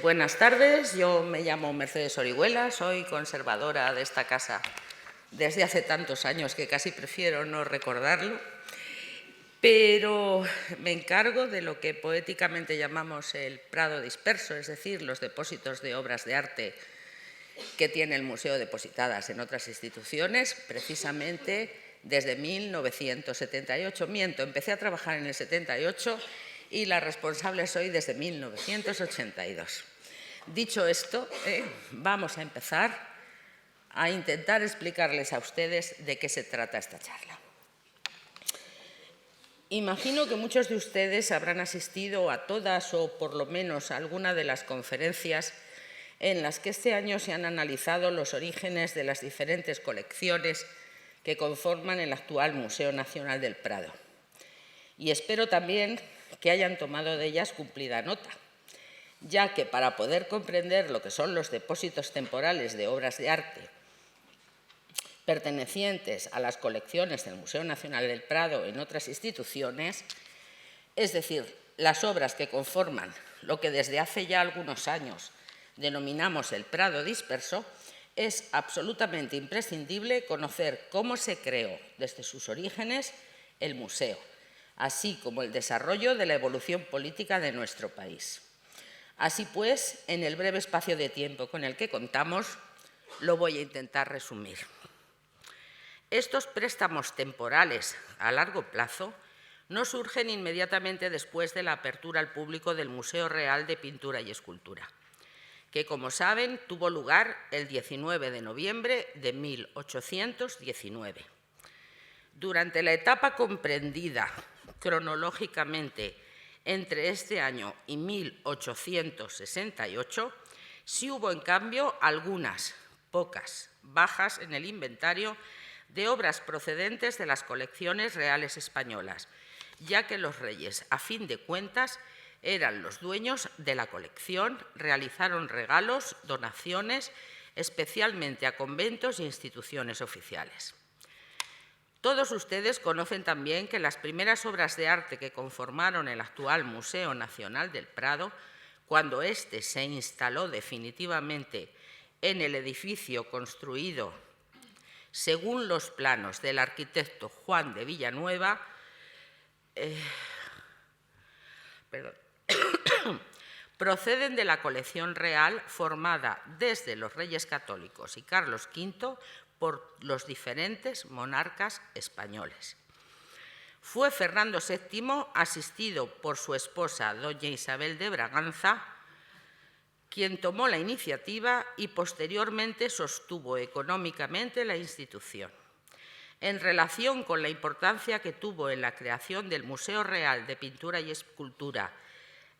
Buenas tardes, yo me llamo Mercedes Orihuela, soy conservadora de esta casa desde hace tantos años que casi prefiero no recordarlo, pero me encargo de lo que poéticamente llamamos el Prado disperso, es decir, los depósitos de obras de arte que tiene el museo depositadas en otras instituciones, precisamente desde 1978. Empecé a trabajar en el 78 y la responsable soy desde 1982. Dicho esto, vamos a empezar a intentar explicarles a ustedes de qué se trata esta charla. Imagino que muchos de ustedes habrán asistido a todas o por lo menos a alguna de las conferencias en las que este año se han analizado los orígenes de las diferentes colecciones que conforman el actual Museo Nacional del Prado. Y espero también que hayan tomado de ellas cumplida nota, ya que para poder comprender lo que son los depósitos temporales de obras de arte pertenecientes a las colecciones del Museo Nacional del Prado en otras instituciones, es decir, las obras que conforman lo que desde hace ya algunos años denominamos el Prado disperso, es absolutamente imprescindible conocer cómo se creó desde sus orígenes el museo, así como el desarrollo de la evolución política de nuestro país. Así pues, en el breve espacio de tiempo con el que contamos, lo voy a intentar resumir. Estos préstamos temporales a largo plazo no surgen inmediatamente después de la apertura al público del Museo Real de Pintura y Escultura, que, como saben, tuvo lugar el 19 de noviembre de 1819. Durante la etapa comprendida cronológicamente entre este año y 1868, sí hubo, en cambio, algunas, pocas, bajas en el inventario de obras procedentes de las colecciones reales españolas, ya que los reyes, a fin de cuentas, eran los dueños de la colección, realizaron regalos, donaciones, especialmente a conventos e instituciones oficiales. Todos ustedes conocen también que las primeras obras de arte que conformaron el actual Museo Nacional del Prado, cuando éste se instaló definitivamente en el edificio construido según los planos del arquitecto Juan de Villanueva, proceden de la colección real formada desde los Reyes Católicos y Carlos V por los diferentes monarcas españoles. Fue Fernando VII, asistido por su esposa doña Isabel de Braganza, quien tomó la iniciativa y posteriormente sostuvo económicamente la institución. En relación con la importancia que tuvo en la creación del Museo Real de Pintura y Escultura,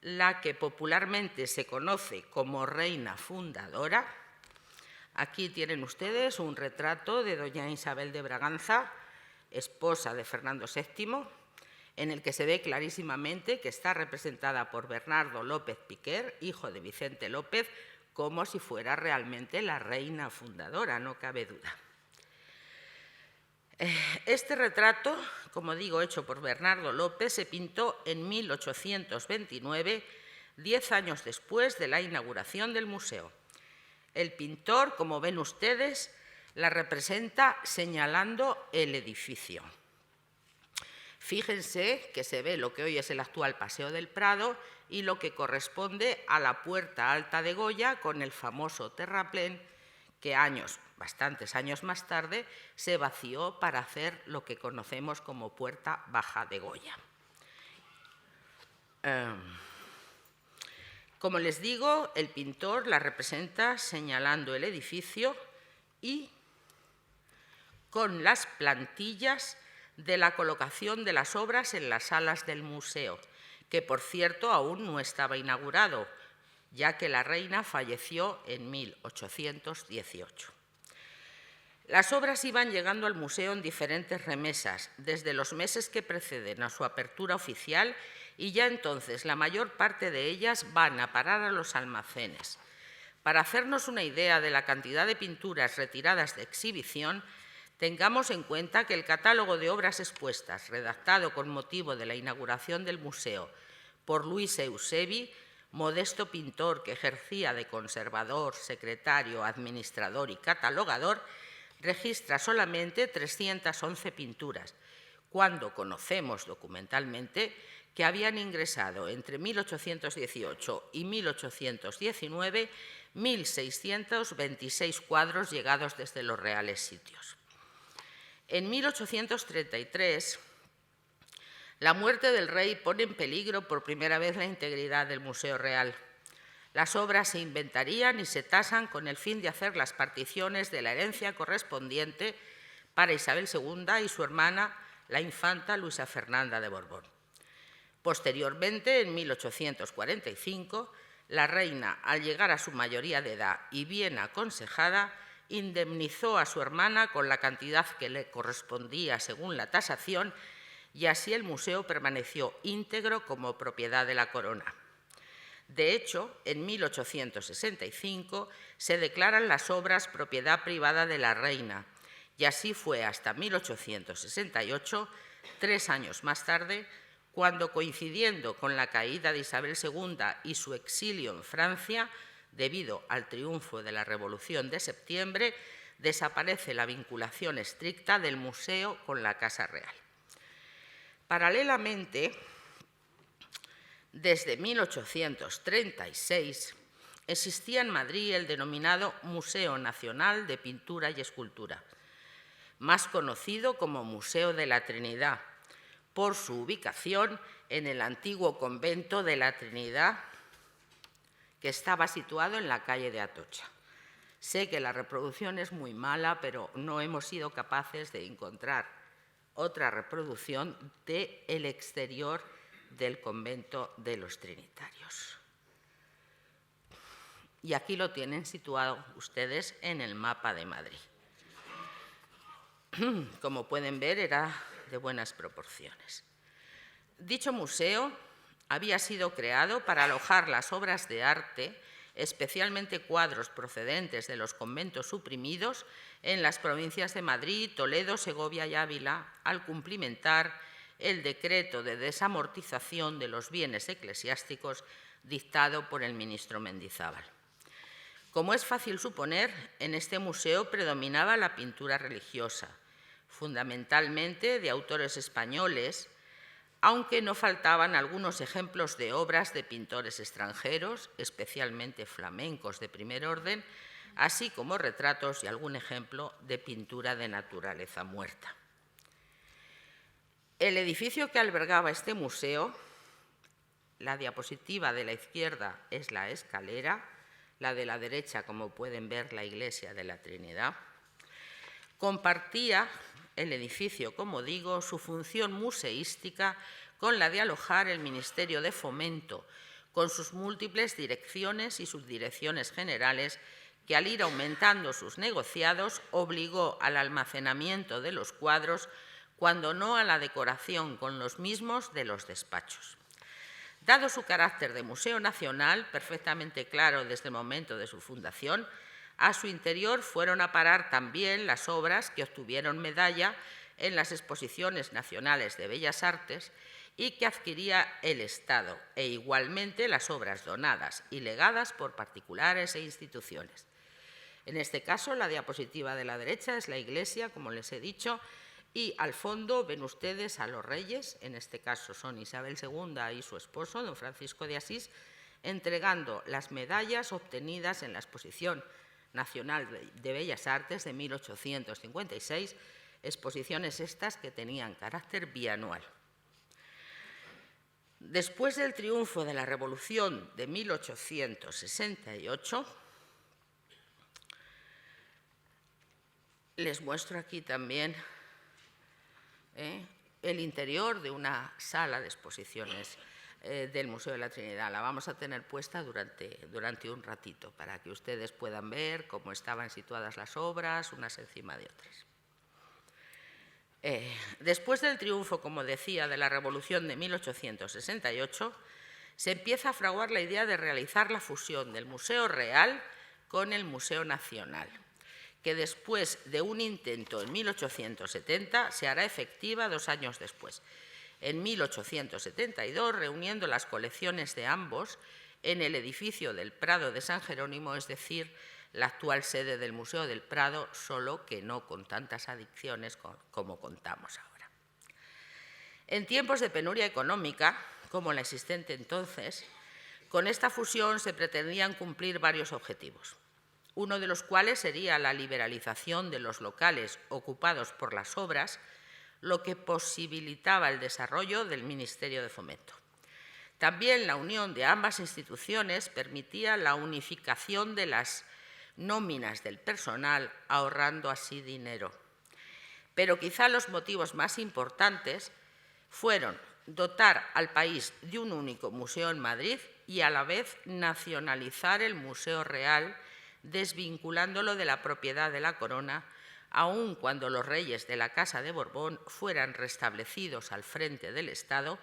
la que popularmente se conoce como reina fundadora, aquí tienen ustedes un retrato de doña Isabel de Braganza, esposa de Fernando VII, en el que se ve clarísimamente que está representada por Bernardo López Piquer, hijo de Vicente López, como si fuera realmente la reina fundadora, no cabe duda. Este retrato, como digo, hecho por Bernardo López, se pintó en 1829, 10 años después de la inauguración del museo. El pintor, como ven ustedes, la representa señalando el edificio. Fíjense que se ve lo que hoy es el actual Paseo del Prado y lo que corresponde a la Puerta Alta de Goya con el famoso terraplén que bastantes años más tarde, se vació para hacer lo que conocemos como Puerta Baja de Goya. Como les digo, el pintor la representa señalando el edificio y con las plantillas de la colocación de las obras en las salas del museo, que por cierto aún no estaba inaugurado, ya que la reina falleció en 1818. Las obras iban llegando al museo en diferentes remesas, desde los meses que preceden a su apertura oficial, y ya entonces la mayor parte de ellas van a parar a los almacenes. Para hacernos una idea de la cantidad de pinturas retiradas de exhibición, tengamos en cuenta que el catálogo de obras expuestas, redactado con motivo de la inauguración del museo por Luis Eusebi, modesto pintor que ejercía de conservador, secretario, administrador y catalogador, registra solamente 311 pinturas, cuando conocemos documentalmente que habían ingresado entre 1818 y 1819 1.626 cuadros llegados desde los reales sitios. En 1833, la muerte del rey pone en peligro por primera vez la integridad del Museo Real. Las obras se inventarían y se tasan con el fin de hacer las particiones de la herencia correspondiente para Isabel II y su hermana, la infanta Luisa Fernanda de Borbón. Posteriormente, en 1845, la reina, al llegar a su mayoría de edad y bien aconsejada, indemnizó a su hermana con la cantidad que le correspondía según la tasación, y así el museo permaneció íntegro como propiedad de la corona. De hecho, en 1865 se declaran las obras propiedad privada de la reina, y así fue hasta 1868, 3 años más tarde, cuando, coincidiendo con la caída de Isabel II y su exilio en Francia, debido al triunfo de la Revolución de Septiembre, desaparece la vinculación estricta del museo con la Casa Real. Paralelamente, desde 1836 existía en Madrid el denominado Museo Nacional de Pintura y Escultura, más conocido como Museo de la Trinidad, por su ubicación en el antiguo convento de la Trinidad, que estaba situado en la calle de Atocha. Sé que la reproducción es muy mala, pero no hemos sido capaces de encontrar otra reproducción del exterior del convento de los Trinitarios. Y aquí lo tienen situado ustedes en el mapa de Madrid. Como pueden ver, era de buenas proporciones. Dicho museo había sido creado para alojar las obras de arte, especialmente cuadros procedentes de los conventos suprimidos en las provincias de Madrid, Toledo, Segovia y Ávila, al cumplimentar el decreto de desamortización de los bienes eclesiásticos dictado por el ministro Mendizábal. Como es fácil suponer, en este museo predominaba la pintura religiosa, fundamentalmente de autores españoles, aunque no faltaban algunos ejemplos de obras de pintores extranjeros, especialmente flamencos de primer orden, así como retratos y algún ejemplo de pintura de naturaleza muerta. El edificio que albergaba este museo, la diapositiva de la izquierda es la escalera, la de la derecha, como pueden ver, la iglesia de la Trinidad, compartía el edificio, como digo, su función museística con la de alojar el Ministerio de Fomento, con sus múltiples direcciones y subdirecciones generales, que al ir aumentando sus negociados obligó al almacenamiento de los cuadros, cuando no a la decoración con los mismos de los despachos. Dado su carácter de museo nacional, perfectamente claro desde el momento de su fundación, a su interior fueron a parar también las obras que obtuvieron medalla en las Exposiciones Nacionales de Bellas Artes y que adquiría el Estado, e igualmente las obras donadas y legadas por particulares e instituciones. En este caso, la diapositiva de la derecha es la iglesia, como les he dicho, y al fondo ven ustedes a los reyes, en este caso son Isabel II y su esposo, don Francisco de Asís, entregando las medallas obtenidas en la Exposición Nacional de Bellas Artes de 1856, exposiciones estas que tenían carácter bianual. Después del triunfo de la Revolución de 1868, les muestro aquí también el interior de una sala de exposiciones del Museo de la Trinidad. La vamos a tener puesta durante un ratito para que ustedes puedan ver cómo estaban situadas las obras, unas encima de otras. Después del triunfo, como decía, de la Revolución de 1868, se empieza a fraguar la idea de realizar la fusión del Museo Real con el Museo Nacional, que después de un intento en 1870 se hará efectiva 2 años después, en 1872, reuniendo las colecciones de ambos en el edificio del Prado de San Jerónimo, es decir, la actual sede del Museo del Prado, solo que no con tantas adicciones como contamos ahora. En tiempos de penuria económica, como la existente entonces, con esta fusión se pretendían cumplir varios objetivos, uno de los cuales sería la liberalización de los locales ocupados por las obras, lo que posibilitaba el desarrollo del Ministerio de Fomento. También la unión de ambas instituciones permitía la unificación de las nóminas del personal, ahorrando así dinero. Pero quizá los motivos más importantes fueron dotar al país de un único museo en Madrid y a la vez nacionalizar el Museo Real, desvinculándolo de la propiedad de la corona, aun cuando los reyes de la Casa de Borbón fueran restablecidos al frente del Estado,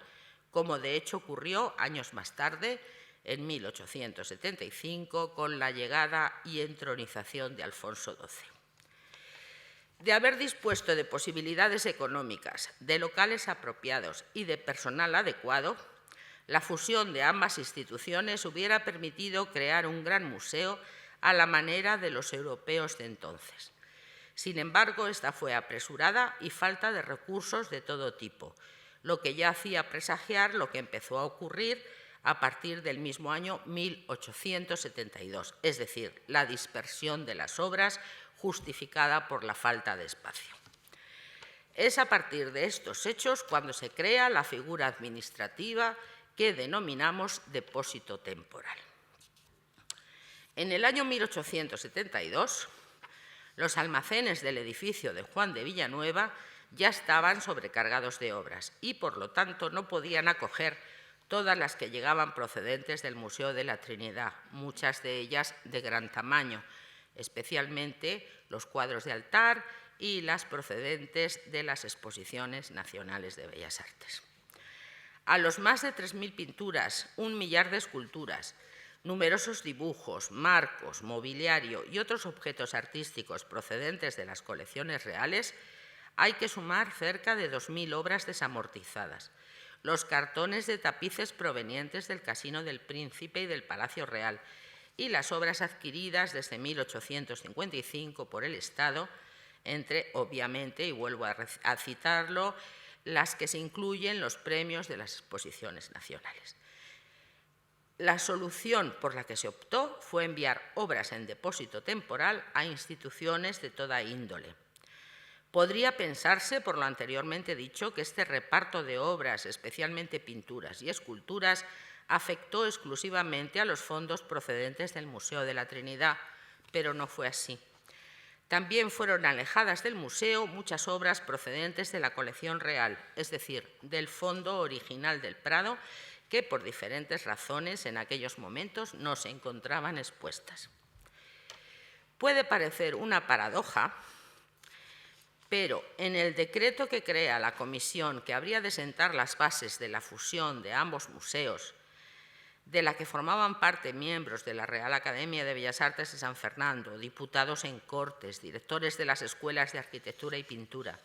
como de hecho ocurrió años más tarde, en 1875, con la llegada y entronización de Alfonso XII. De haber dispuesto de posibilidades económicas, de locales apropiados y de personal adecuado, la fusión de ambas instituciones hubiera permitido crear un gran museo a la manera de los europeos de entonces. Sin embargo, esta fue apresurada y falta de recursos de todo tipo, lo que ya hacía presagiar lo que empezó a ocurrir a partir del mismo año 1872, es decir, la dispersión de las obras justificada por la falta de espacio. Es a partir de estos hechos cuando se crea la figura administrativa que denominamos depósito temporal. En el año 1872, los almacenes del edificio de Juan de Villanueva ya estaban sobrecargados de obras y, por lo tanto, no podían acoger todas las que llegaban procedentes del Museo de la Trinidad, muchas de ellas de gran tamaño, especialmente los cuadros de altar y las procedentes de las exposiciones nacionales de Bellas Artes. A los más de 3.000 pinturas, 1 millar de esculturas, numerosos dibujos, marcos, mobiliario y otros objetos artísticos procedentes de las colecciones reales, hay que sumar cerca de 2.000 obras desamortizadas, los cartones de tapices provenientes del Casino del Príncipe y del Palacio Real, y las obras adquiridas desde 1855 por el Estado, entre, obviamente, y vuelvo a citarlo, las que se incluyen los premios de las exposiciones nacionales. La solución por la que se optó fue enviar obras en depósito temporal a instituciones de toda índole. Podría pensarse, por lo anteriormente dicho, que este reparto de obras, especialmente pinturas y esculturas, afectó exclusivamente a los fondos procedentes del Museo de la Trinidad, pero no fue así. También fueron alejadas del museo muchas obras procedentes de la colección real, es decir, del fondo original del Prado, que por diferentes razones en aquellos momentos no se encontraban expuestas. Puede parecer una paradoja, pero en el decreto que crea la comisión que habría de sentar las bases de la fusión de ambos museos, de la que formaban parte miembros de la Real Academia de Bellas Artes de San Fernando, diputados en Cortes, directores de las escuelas de arquitectura y pintura,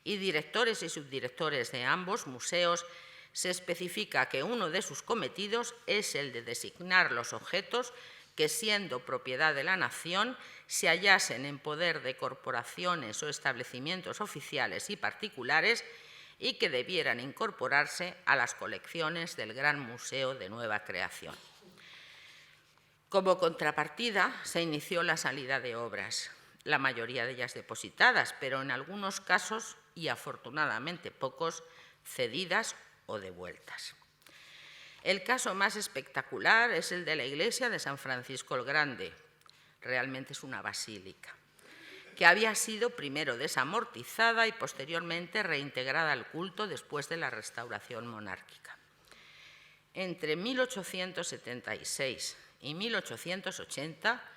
y directores y subdirectores de ambos museos, se especifica que uno de sus cometidos es el de designar los objetos que, siendo propiedad de la nación, se hallasen en poder de corporaciones o establecimientos oficiales y particulares y que debieran incorporarse a las colecciones del Gran Museo de Nueva Creación. Como contrapartida, se inició la salida de obras, la mayoría de ellas depositadas, pero en algunos casos, y afortunadamente pocos, cedidas o devueltas. El caso más espectacular es el de la iglesia de San Francisco el Grande, realmente es una basílica, que había sido primero desamortizada y posteriormente reintegrada al culto después de la restauración monárquica. Entre 1876 y 1880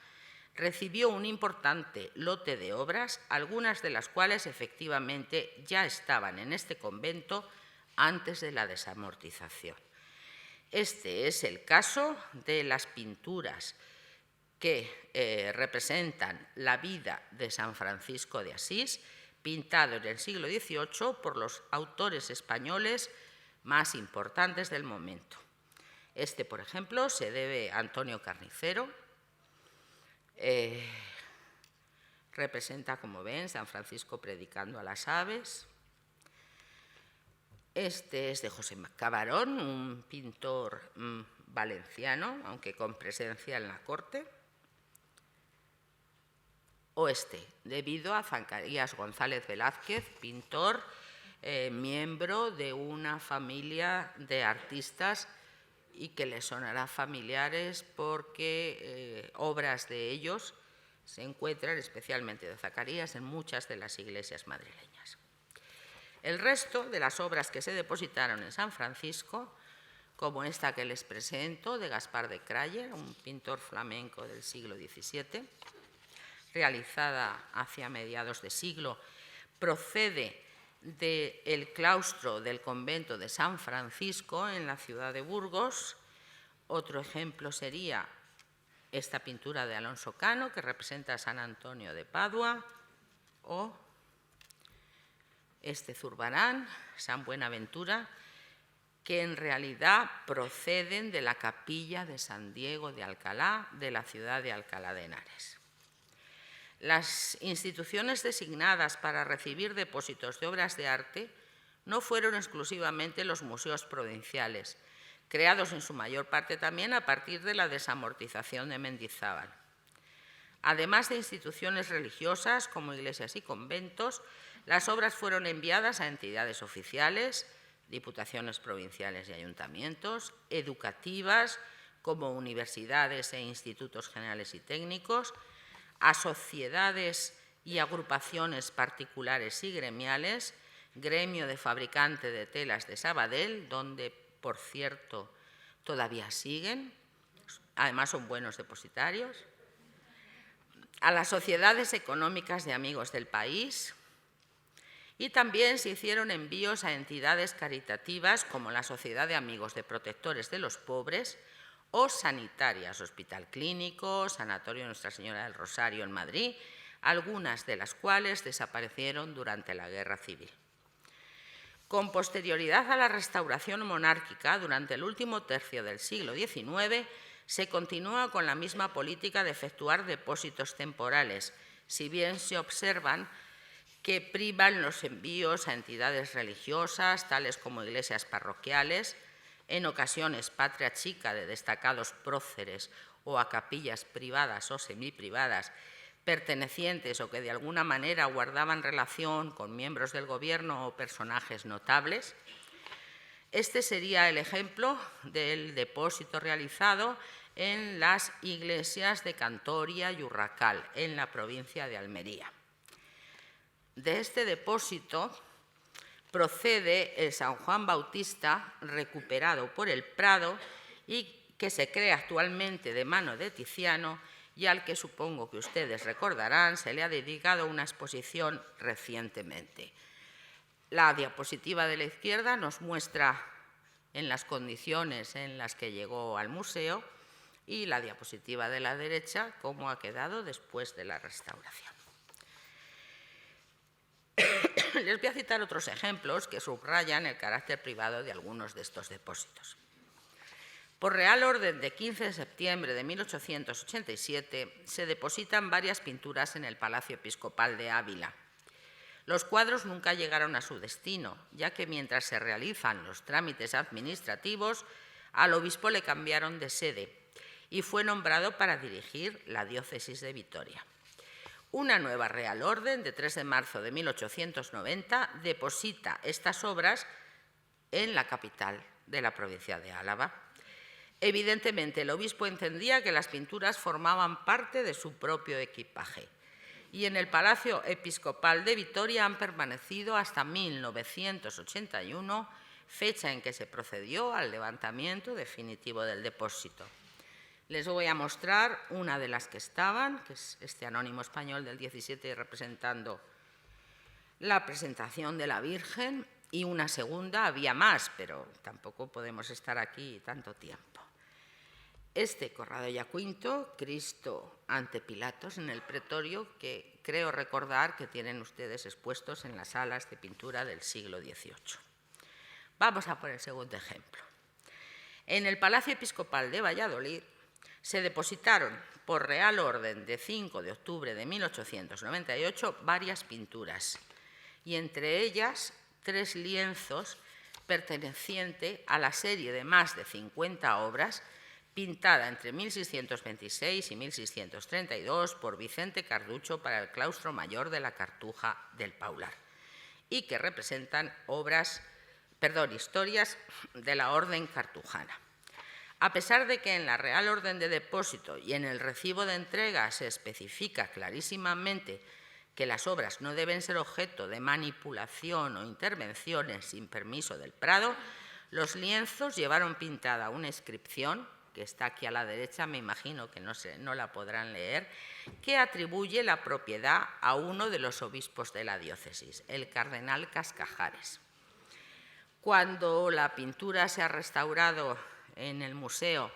recibió un importante lote de obras, algunas de las cuales efectivamente ya estaban en este convento antes de la desamortización. Este es el caso de las pinturas que representan la vida de San Francisco de Asís, pintado en el siglo XVIII por los autores españoles más importantes del momento. Este, por ejemplo, se debe a Antonio Carnicero. Representa, como ven, San Francisco predicando a las aves. Este es de José Cabarón, un pintor valenciano, aunque con presencia en la corte. O este, debido a Zacarías González Velázquez, pintor, miembro de una familia de artistas y que les sonará familiares porque obras de ellos se encuentran, especialmente de Zacarías, en muchas de las iglesias madrileñas. El resto de las obras que se depositaron en San Francisco, como esta que les presento, de Gaspar de Crayer, un pintor flamenco del siglo XVII, realizada hacia mediados de siglo, procede del claustro del convento de San Francisco en la ciudad de Burgos. Otro ejemplo sería esta pintura de Alonso Cano, que representa a San Antonio de Padua, o este Zurbarán, San Buenaventura, que en realidad proceden de la capilla de San Diego de Alcalá, de la ciudad de Alcalá de Henares. Las instituciones designadas para recibir depósitos de obras de arte no fueron exclusivamente los museos provinciales, creados en su mayor parte también a partir de la desamortización de Mendizábal. Además de instituciones religiosas como iglesias y conventos, las obras fueron enviadas a entidades oficiales, diputaciones provinciales y ayuntamientos, educativas como universidades e institutos generales y técnicos, a sociedades y agrupaciones particulares y gremiales, Gremio de Fabricante de Telas de Sabadell, donde, por cierto, todavía siguen, además son buenos depositarios, a las sociedades económicas de amigos del país, y también se hicieron envíos a entidades caritativas como la Sociedad de Amigos de Protectores de los Pobres o sanitarias, Hospital Clínico, Sanatorio Nuestra Señora del Rosario en Madrid, algunas de las cuales desaparecieron durante la Guerra Civil. Con posterioridad a la restauración monárquica, durante el último tercio del siglo XIX, se continúa con la misma política de efectuar depósitos temporales, si bien se observan que privan los envíos a entidades religiosas, tales como iglesias parroquiales, en ocasiones patria chica de destacados próceres o a capillas privadas o semiprivadas pertenecientes o que de alguna manera guardaban relación con miembros del gobierno o personajes notables. Este sería el ejemplo del depósito realizado en las iglesias de Cantoria y Urracal, en la provincia de Almería. De este depósito procede el San Juan Bautista, recuperado por el Prado y que se crea actualmente de mano de Tiziano y al que supongo que ustedes recordarán se le ha dedicado una exposición recientemente. La diapositiva de la izquierda nos muestra en las condiciones en las que llegó al museo y la diapositiva de la derecha cómo ha quedado después de la restauración. Les voy a citar otros ejemplos que subrayan el carácter privado de algunos de estos depósitos. Por Real Orden de 15 de septiembre de 1887 se depositan varias pinturas en el Palacio Episcopal de Ávila. Los cuadros nunca llegaron a su destino, ya que mientras se realizan los trámites administrativos, al obispo le cambiaron de sede y fue nombrado para dirigir la diócesis de Vitoria. Una nueva Real Orden de 3 de marzo de 1890 deposita estas obras en la capital de la provincia de Álava. Evidentemente, el obispo entendía que las pinturas formaban parte de su propio equipaje y en el Palacio Episcopal de Vitoria han permanecido hasta 1981, fecha en que se procedió al levantamiento definitivo del depósito. Les voy a mostrar una de las que estaban, que es este anónimo español del 17 representando la presentación de la Virgen, y una segunda, había más, pero tampoco podemos estar aquí tanto tiempo. Este Corrado y Jacinto, Cristo ante Pilatos en el Pretorio, que creo recordar que tienen ustedes expuestos en las salas de pintura del siglo XVIII. Vamos a por el segundo ejemplo. En el Palacio Episcopal de Valladolid se depositaron por Real Orden de 5 de octubre de 1898 varias pinturas, y entre ellas 3 lienzos pertenecientes a la serie de más de 50 obras pintada entre 1626 y 1632 por Vicente Carducho para el claustro mayor de la Cartuja del Paular, y que representan historias de la orden cartujana. A pesar de que en la Real Orden de Depósito y en el recibo de entrega se especifica clarísimamente que las obras no deben ser objeto de manipulación o intervenciones sin permiso del Prado, los lienzos llevaron pintada una inscripción, que está aquí a la derecha, me imagino que no la podrán leer, que atribuye la propiedad a uno de los obispos de la diócesis, el cardenal Cascajares. Cuando la pintura se ha restaurado en el museo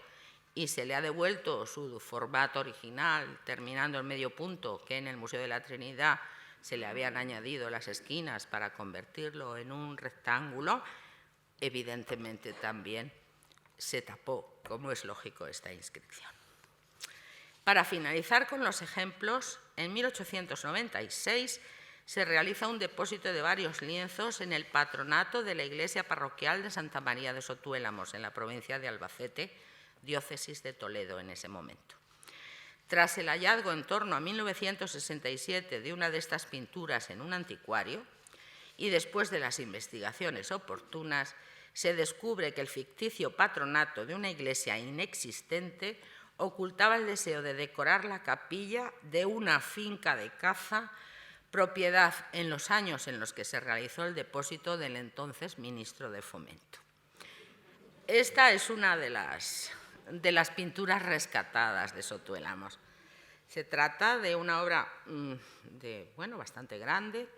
y se le ha devuelto su formato original, terminando el medio punto, que en el Museo de la Trinidad se le habían añadido las esquinas para convertirlo en un rectángulo, evidentemente también se tapó, como es lógico, esta inscripción. Para finalizar con los ejemplos, en 1896 se realiza un depósito de varios lienzos en el patronato de la Iglesia Parroquial de Santa María de Sotuélamos, en la provincia de Albacete, diócesis de Toledo en ese momento. Tras el hallazgo en torno a 1967 de una de estas pinturas en un anticuario, y después de las investigaciones oportunas, se descubre que el ficticio patronato de una iglesia inexistente ocultaba el deseo de decorar la capilla de una finca de caza, propiedad en los años en los que se realizó el depósito del entonces ministro de Fomento. Esta es una de las pinturas rescatadas de Sotuélamos. Se trata de una obra bastante grande,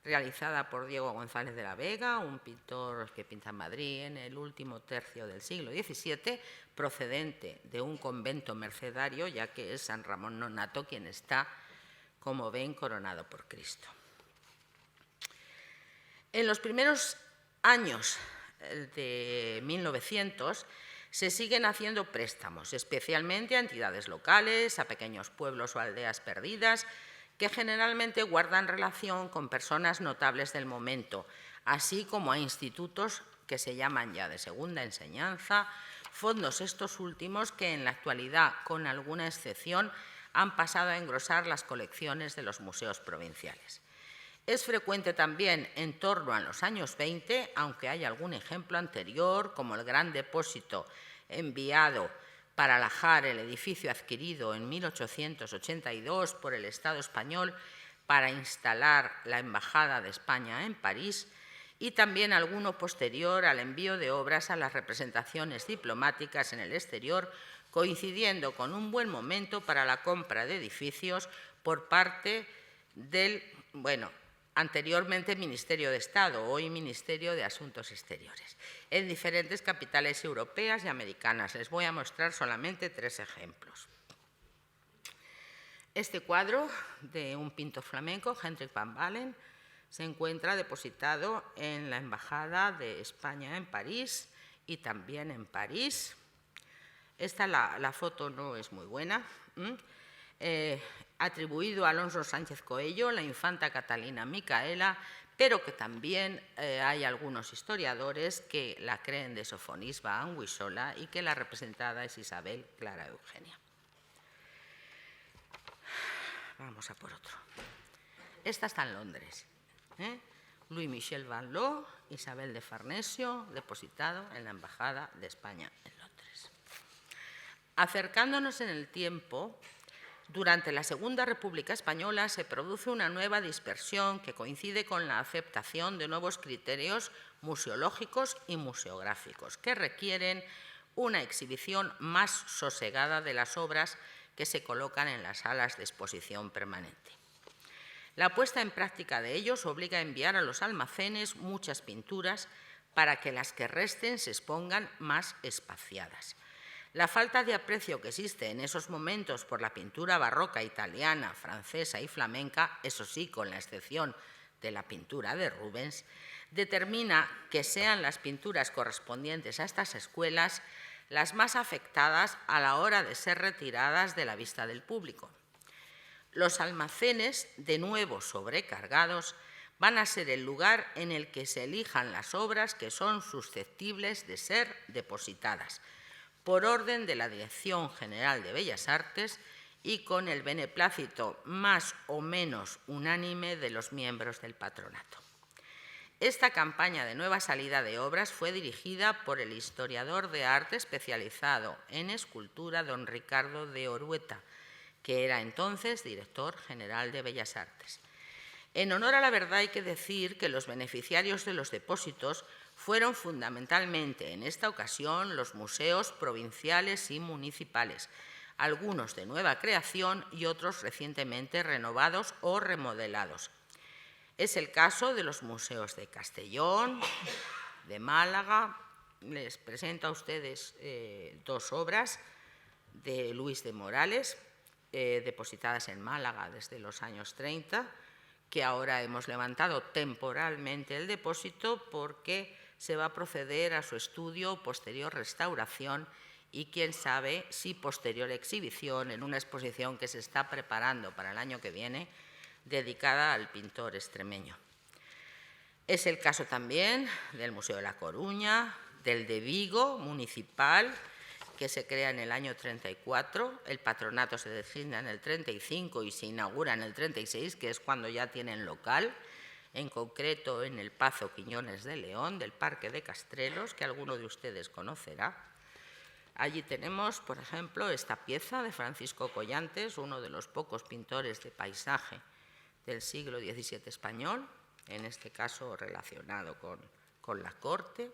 realizada por Diego González de la Vega, un pintor que pinta en Madrid en el último tercio del siglo XVII, procedente de un convento mercedario, ya que es San Ramón Nonnato quien está, como ven, coronado por Cristo. En los primeros años de 1900 se siguen haciendo préstamos, especialmente a entidades locales, a pequeños pueblos o aldeas perdidas, que generalmente guardan relación con personas notables del momento, así como a institutos que se llaman ya de segunda enseñanza, fondos estos últimos que en la actualidad, con alguna excepción, han pasado a engrosar las colecciones de los museos provinciales. Es frecuente también en torno a los años 20, aunque hay algún ejemplo anterior, como el gran depósito enviado para alajar el edificio adquirido en 1882 por el Estado español para instalar la Embajada de España en París, y también alguno posterior al envío de obras a las representaciones diplomáticas en el exterior, coincidiendo con un buen momento para la compra de edificios por parte del, anteriormente Ministerio de Estado, hoy Ministerio de Asuntos Exteriores, en diferentes capitales europeas y americanas. Les voy a mostrar solamente 3 ejemplos. Este cuadro de un pintor flamenco, Hendrik van Balen, se encuentra depositado en la Embajada de España en París y también en París. La foto no es muy buena. Atribuido a Alonso Sánchez Coello, la infanta Catalina Micaela, pero que también hay algunos historiadores que la creen de Sofonisba Anguissola y que la representada es Isabel Clara Eugenia. Vamos a por otro. Esta está en Londres. Louis-Michel Van Loo, Isabel de Farnesio, depositado en la Embajada de España en Londres. Acercándonos en el tiempo, durante la Segunda República Española se produce una nueva dispersión que coincide con la aceptación de nuevos criterios museológicos y museográficos que requieren una exhibición más sosegada de las obras que se colocan en las salas de exposición permanente. La puesta en práctica de ellos obliga a enviar a los almacenes muchas pinturas para que las que resten se expongan más espaciadas. La falta de aprecio que existe en esos momentos por la pintura barroca italiana, francesa y flamenca, eso sí, con la excepción de la pintura de Rubens, determina que sean las pinturas correspondientes a estas escuelas las más afectadas a la hora de ser retiradas de la vista del público. Los almacenes, de nuevo sobrecargados, van a ser el lugar en el que se elijan las obras que son susceptibles de ser depositadas, por orden de la Dirección General de Bellas Artes y con el beneplácito más o menos unánime de los miembros del patronato. Esta campaña de nueva salida de obras fue dirigida por el historiador de arte especializado en escultura don Ricardo de Orueta, que era entonces director general de Bellas Artes. En honor a la verdad hay que decir que los beneficiarios de los depósitos fueron fundamentalmente en esta ocasión los museos provinciales y municipales, algunos de nueva creación y otros recientemente renovados o remodelados. Es el caso de los museos de Castellón, de Málaga. Les presento a ustedes dos obras de Luis de Morales, depositadas en Málaga desde los años 30, que ahora hemos levantado temporalmente el depósito porque se va a proceder a su estudio, posterior restauración y, quién sabe, si posterior exhibición en una exposición que se está preparando para el año que viene, dedicada al pintor extremeño. Es el caso también del Museo de La Coruña, del de Vigo, municipal, que se crea en el año 34, el patronato se designa en el 35 y se inaugura en el 36, que es cuando ya tienen local, en concreto en el Pazo Quiñones de León, del Parque de Castrelos, que alguno de ustedes conocerá. Allí tenemos, por ejemplo, esta pieza de Francisco Collantes, uno de los pocos pintores de paisaje del siglo XVII español, en este caso relacionado con la corte.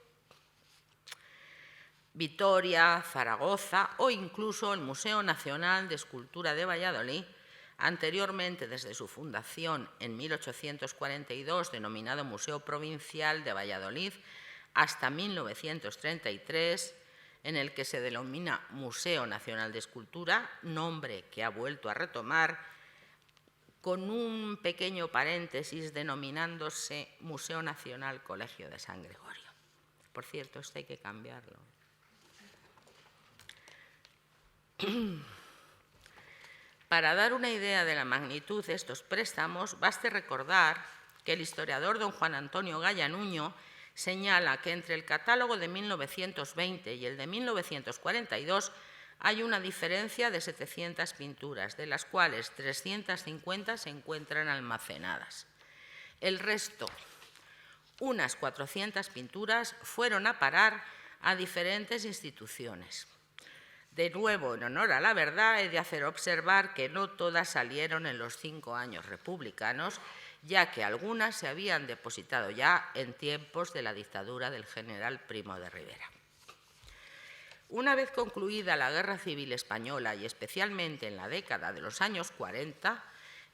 Vitoria, Zaragoza o incluso el Museo Nacional de Escultura de Valladolid, anteriormente desde su fundación en 1842 denominado Museo Provincial de Valladolid hasta 1933, en el que se denomina Museo Nacional de Escultura, nombre que ha vuelto a retomar con un pequeño paréntesis denominándose Museo Nacional Colegio de San Gregorio. Por cierto, esto hay que cambiarlo. Para dar una idea de la magnitud de estos préstamos, baste recordar que el historiador don Juan Antonio Gaya Nuño señala que entre el catálogo de 1920 y el de 1942 hay una diferencia de 700 pinturas, de las cuales 350 se encuentran almacenadas. El resto, unas 400 pinturas, fueron a parar a diferentes instituciones. De nuevo, en honor a la verdad, he de hacer observar que no todas salieron en los 5 años republicanos, ya que algunas se habían depositado ya en tiempos de la dictadura del general Primo de Rivera. Una vez concluida la Guerra Civil Española y especialmente en la década de los años 40,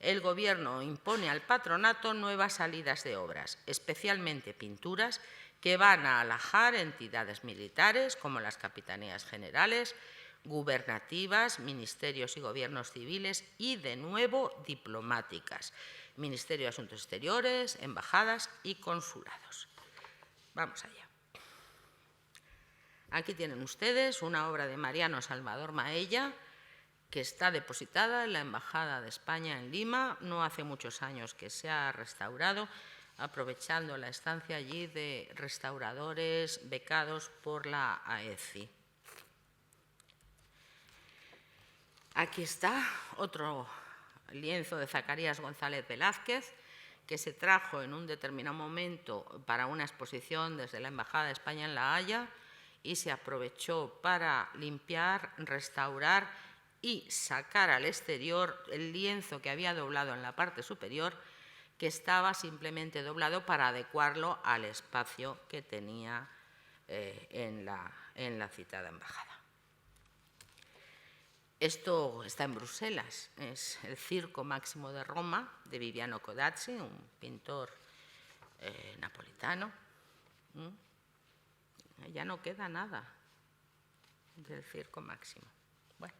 el Gobierno impone al patronato nuevas salidas de obras, especialmente pinturas, que van a alojar entidades militares como las capitanías generales, gubernativas, ministerios y gobiernos civiles y, de nuevo, diplomáticas, Ministerio de Asuntos Exteriores, embajadas y consulados. Vamos allá. Aquí tienen ustedes una obra de Mariano Salvador Maella, que está depositada en la Embajada de España en Lima. No hace muchos años que se ha restaurado, aprovechando la estancia allí de restauradores becados por la AECI. Aquí está otro lienzo de Zacarías González Velázquez, que se trajo en un determinado momento para una exposición desde la Embajada de España en La Haya y se aprovechó para limpiar, restaurar y sacar al exterior el lienzo que había doblado en la parte superior, que estaba simplemente doblado para adecuarlo al espacio que tenía en la citada embajada. Esto está en Bruselas, es el Circo Máximo de Roma, de Viviano Codazzi, un pintor napolitano. Ya no queda nada del Circo Máximo. Bueno.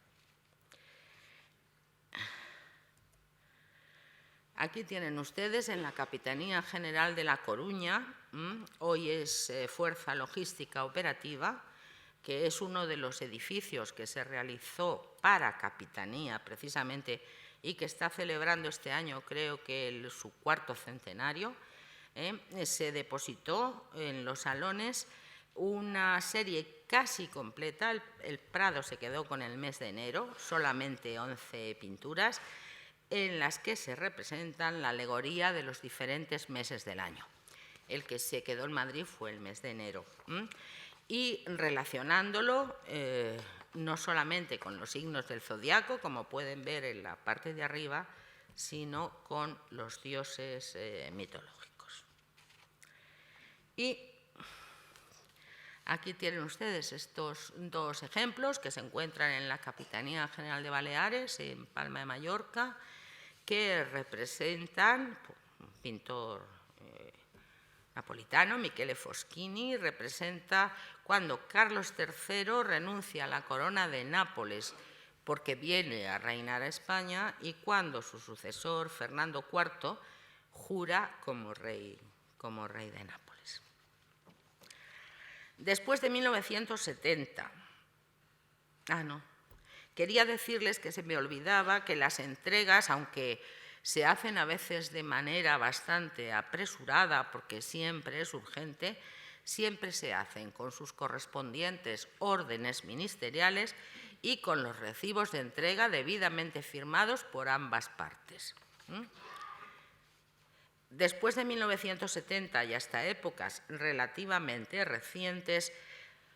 Aquí tienen ustedes en la Capitanía General de La Coruña, hoy es Fuerza Logística Operativa, que es uno de los edificios que se realizó para Capitanía precisamente y que está celebrando este año, creo que su 4º centenario, se depositó en los salones una serie casi completa. El Prado se quedó con el mes de enero, solamente 11 pinturas, en las que se representan la alegoría de los diferentes meses del año. El que se quedó en Madrid fue el mes de enero. Y relacionándolo no solamente con los signos del zodiaco, como pueden ver en la parte de arriba, sino con los dioses mitológicos. Y aquí tienen ustedes estos 2 ejemplos que se encuentran en la Capitanía General de Baleares, en Palma de Mallorca, que representan un pintor napolitano, Michele Foschini, representa cuando Carlos III renuncia a la corona de Nápoles porque viene a reinar a España y cuando su sucesor, Fernando IV, jura como rey de Nápoles. Después de 1970, quería decirles que se me olvidaba que las entregas, aunque se hacen a veces de manera bastante apresurada porque siempre es urgente, siempre se hacen con sus correspondientes órdenes ministeriales y con los recibos de entrega debidamente firmados por ambas partes. Después de 1970 y hasta épocas relativamente recientes,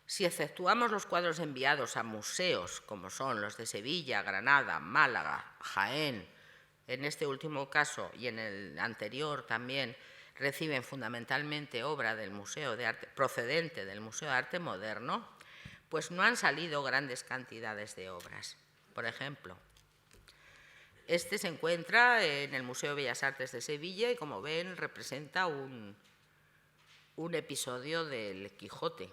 si exceptuamos los cuadros enviados a museos como son los de Sevilla, Granada, Málaga, Jaén, en este último caso y en el anterior también reciben fundamentalmente obra del Museo de Arte, procedente del Museo de Arte Moderno, pues no han salido grandes cantidades de obras. Por ejemplo, este se encuentra en el Museo de Bellas Artes de Sevilla y, como ven, representa un episodio del Quijote,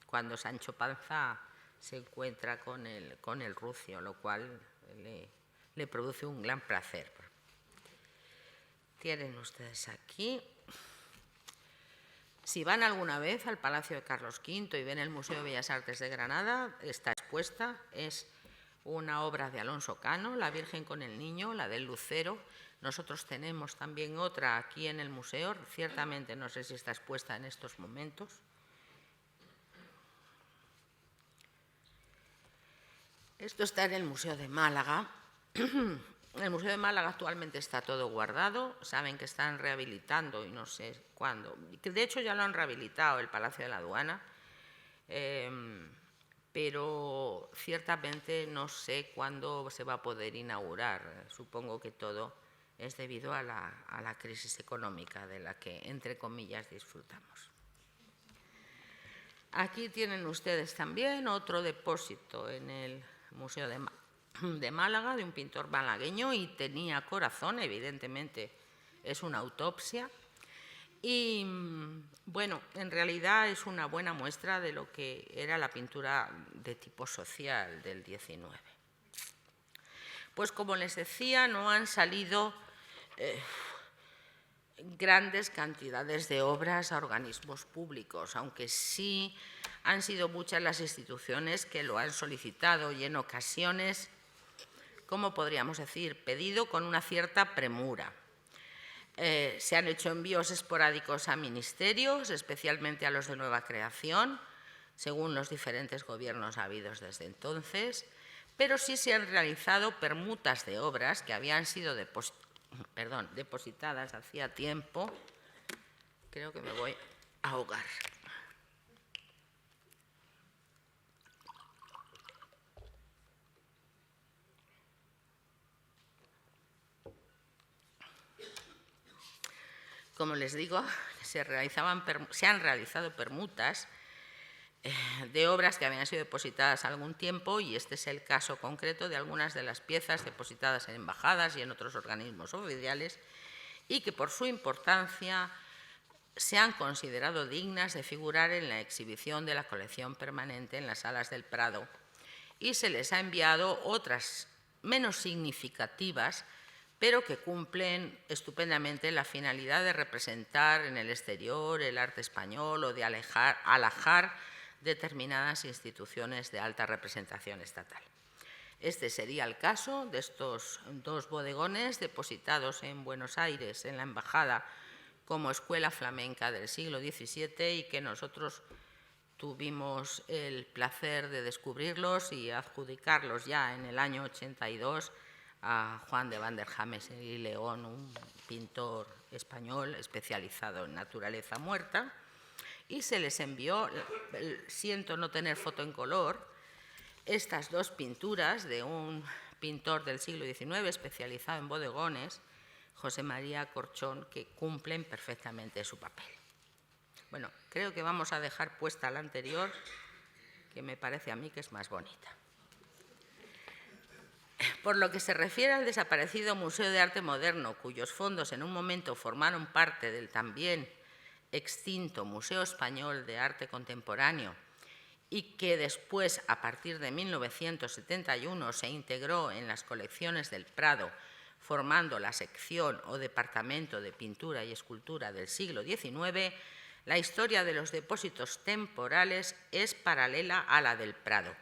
cuando Sancho Panza se encuentra con el rucio, lo cual le produce un gran placer. Tienen ustedes aquí. Si van alguna vez al Palacio de Carlos V y ven el Museo de Bellas Artes de Granada, está expuesta, es una obra de Alonso Cano, La Virgen con el Niño, la del Lucero. Nosotros tenemos también otra aquí en el museo, ciertamente no sé si está expuesta en estos momentos. Esto está en el Museo de Málaga. El Museo de Málaga actualmente está todo guardado. Saben que están rehabilitando y no sé cuándo. De hecho, ya lo han rehabilitado el Palacio de la Aduana, pero ciertamente no sé cuándo se va a poder inaugurar. Supongo que todo es debido a la crisis económica de la que, entre comillas, disfrutamos. Aquí tienen ustedes también otro depósito en el Museo de Málaga, de un pintor malagueño, y tenía corazón, evidentemente es una autopsia. Y bueno, en realidad es una buena muestra de lo que era la pintura de tipo social del XIX. Pues como les decía, no han salido grandes cantidades de obras a organismos públicos, aunque sí han sido muchas las instituciones que lo han solicitado y en ocasiones, ¿cómo podríamos decir?, pedido con una cierta premura. Se han hecho envíos esporádicos a ministerios, especialmente a los de nueva creación, según los diferentes gobiernos habidos desde entonces, pero sí se han realizado permutas de obras que habían sido depositadas hacía tiempo. Creo que me voy a ahogar. Como les digo, se han realizado permutas de obras que habían sido depositadas algún tiempo, y este es el caso concreto de algunas de las piezas depositadas en embajadas y en otros organismos oficiales y que por su importancia se han considerado dignas de figurar en la exhibición de la colección permanente en las salas del Prado, y se les ha enviado otras menos significativas, pero que cumplen estupendamente la finalidad de representar en el exterior el arte español o de alajar determinadas instituciones de alta representación estatal. Este sería el caso de estos dos bodegones depositados en Buenos Aires, en la Embajada, como escuela flamenca del siglo XVII, y que nosotros tuvimos el placer de descubrirlos y adjudicarlos ya en el año 82 a Juan de Vanderjames y León, un pintor español especializado en naturaleza muerta, y se les envió, siento no tener foto en color, estas dos pinturas de un pintor del siglo XIX especializado en bodegones, José María Corchón, que cumplen perfectamente su papel. Bueno, creo que vamos a dejar puesta la anterior, que me parece a mí que es más bonita. Por lo que se refiere al desaparecido Museo de Arte Moderno, cuyos fondos en un momento formaron parte del también extinto Museo Español de Arte Contemporáneo y que después, a partir de 1971, se integró en las colecciones del Prado, formando la sección o departamento de pintura y escultura del siglo XIX, la historia de los depósitos temporales es paralela a la del Prado.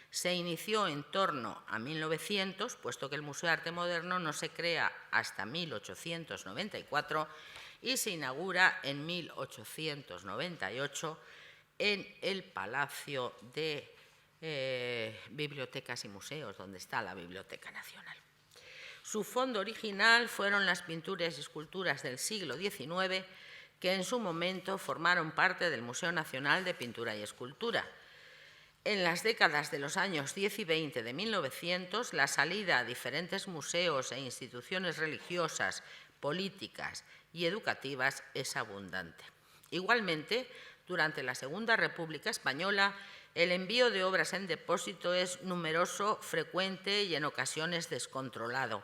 Se inició en torno a 1900, puesto que el Museo de Arte Moderno no se crea hasta 1894 y se inaugura en 1898 en el Palacio de Bibliotecas y Museos, donde está la Biblioteca Nacional. Su fondo original fueron las pinturas y esculturas del siglo XIX, que en su momento formaron parte del Museo Nacional de Pintura y Escultura. En las décadas de los años 10 y 20 de 1900, la salida a diferentes museos e instituciones religiosas, políticas y educativas es abundante. Igualmente, durante la Segunda República Española, el envío de obras en depósito es numeroso, frecuente y en ocasiones descontrolado,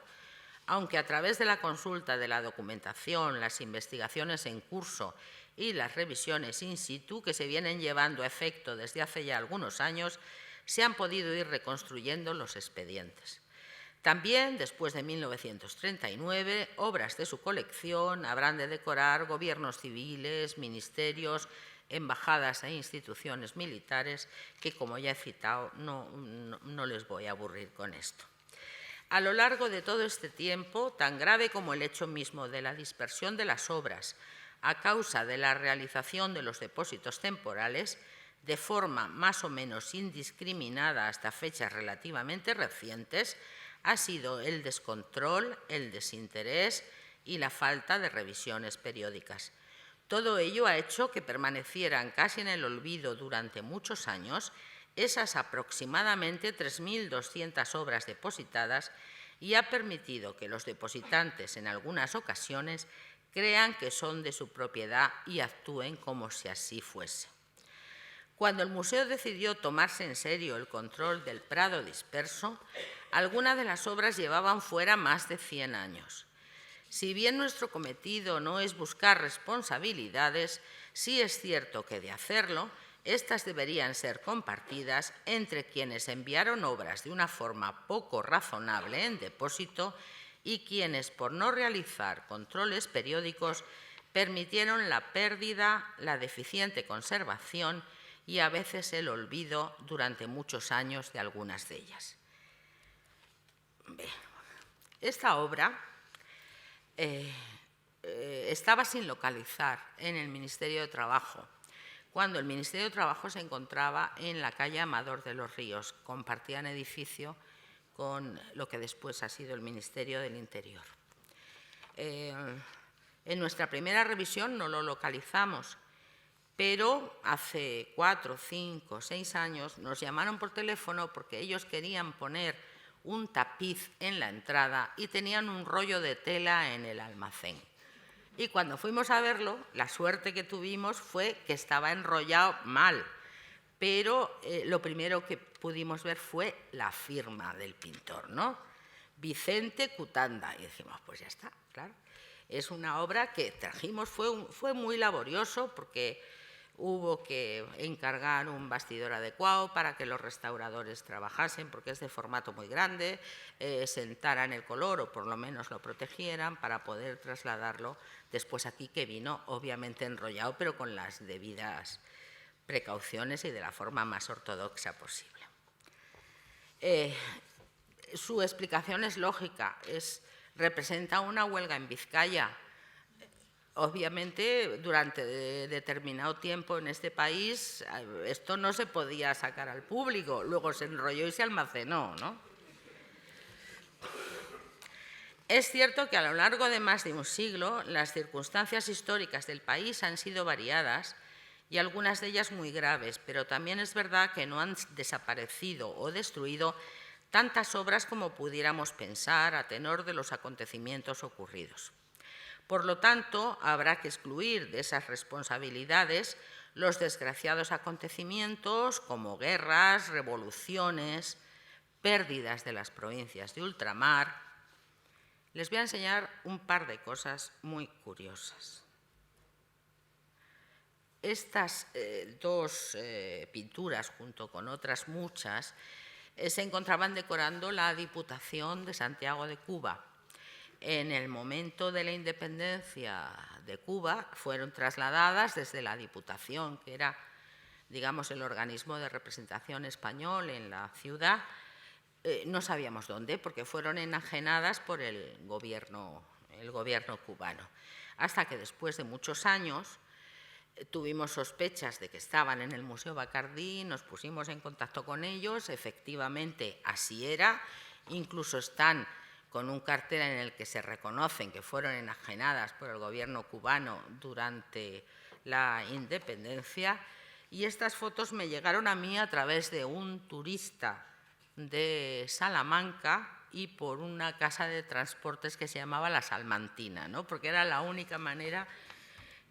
aunque a través de la consulta de la documentación, las investigaciones en curso y las revisiones in situ que se vienen llevando a efecto desde hace ya algunos años, se han podido ir reconstruyendo los expedientes. También, después de 1939, obras de su colección habrán de decorar gobiernos civiles, ministerios, embajadas e instituciones militares, que, como ya he citado, no les voy a aburrir con esto. A lo largo de todo este tiempo, tan grave como el hecho mismo de la dispersión de las obras a causa de la realización de los depósitos temporales, de forma más o menos indiscriminada hasta fechas relativamente recientes, ha sido el descontrol, el desinterés y la falta de revisiones periódicas. Todo ello ha hecho que permanecieran casi en el olvido durante muchos años esas aproximadamente 3.200 obras depositadas y ha permitido que los depositantes en algunas ocasiones crean que son de su propiedad y actúen como si así fuese. Cuando el museo decidió tomarse en serio el control del Prado disperso, algunas de las obras llevaban fuera más de 100 años. Si bien nuestro cometido no es buscar responsabilidades, sí es cierto que de hacerlo, estas deberían ser compartidas entre quienes enviaron obras de una forma poco razonable en depósito y quienes, por no realizar controles periódicos, permitieron la pérdida, la deficiente conservación y a veces el olvido durante muchos años de algunas de ellas. Esta obra estaba sin localizar en el Ministerio de Trabajo, cuando el Ministerio de Trabajo se encontraba en la calle Amador de los Ríos. Compartían edificio con lo que después ha sido el Ministerio del Interior. En nuestra primera revisión no lo localizamos, pero hace 4, 5, 6 años nos llamaron por teléfono porque ellos querían poner un tapiz en la entrada y tenían un rollo de tela en el almacén. Y cuando fuimos a verlo, la suerte que tuvimos fue que estaba enrollado mal, pero lo primero que pudimos ver fue la firma del pintor, ¿no? Vicente Cutanda. Y dijimos, pues ya está, claro. Es una obra que trajimos, fue muy laborioso porque hubo que encargar un bastidor adecuado para que los restauradores trabajasen, porque es de formato muy grande, sentaran el color o por lo menos lo protegieran para poder trasladarlo después aquí, que vino obviamente enrollado, pero con las debidas precauciones y de la forma más ortodoxa posible. Su explicación es lógica, representa una huelga en Vizcaya. Obviamente, durante determinado tiempo en este país, esto no se podía sacar al público, luego se enrolló y se almacenó, ¿no? Es cierto que a lo largo de más de un siglo, las circunstancias históricas del país han sido variadas y algunas de ellas muy graves, pero también es verdad que no han desaparecido o destruido tantas obras como pudiéramos pensar a tenor de los acontecimientos ocurridos. Por lo tanto, habrá que excluir de esas responsabilidades los desgraciados acontecimientos como guerras, revoluciones, pérdidas de las provincias de ultramar. Les voy a enseñar un par de cosas muy curiosas. Estas dos pinturas, junto con otras muchas, se encontraban decorando la Diputación de Santiago de Cuba. En el momento de la independencia de Cuba fueron trasladadas desde la Diputación, que era, digamos, el organismo de representación español en la ciudad. No sabíamos dónde, porque fueron enajenadas por el gobierno cubano. Hasta que después de muchos años tuvimos sospechas de que estaban en el Museo Bacardí, nos pusimos en contacto con ellos, efectivamente así era, incluso están con un cartel en el que se reconocen que fueron enajenadas por el gobierno cubano durante la independencia, y estas fotos me llegaron a mí a través de un turista de Salamanca y por una casa de transportes que se llamaba La Salmantina, ¿no? Porque era la única manera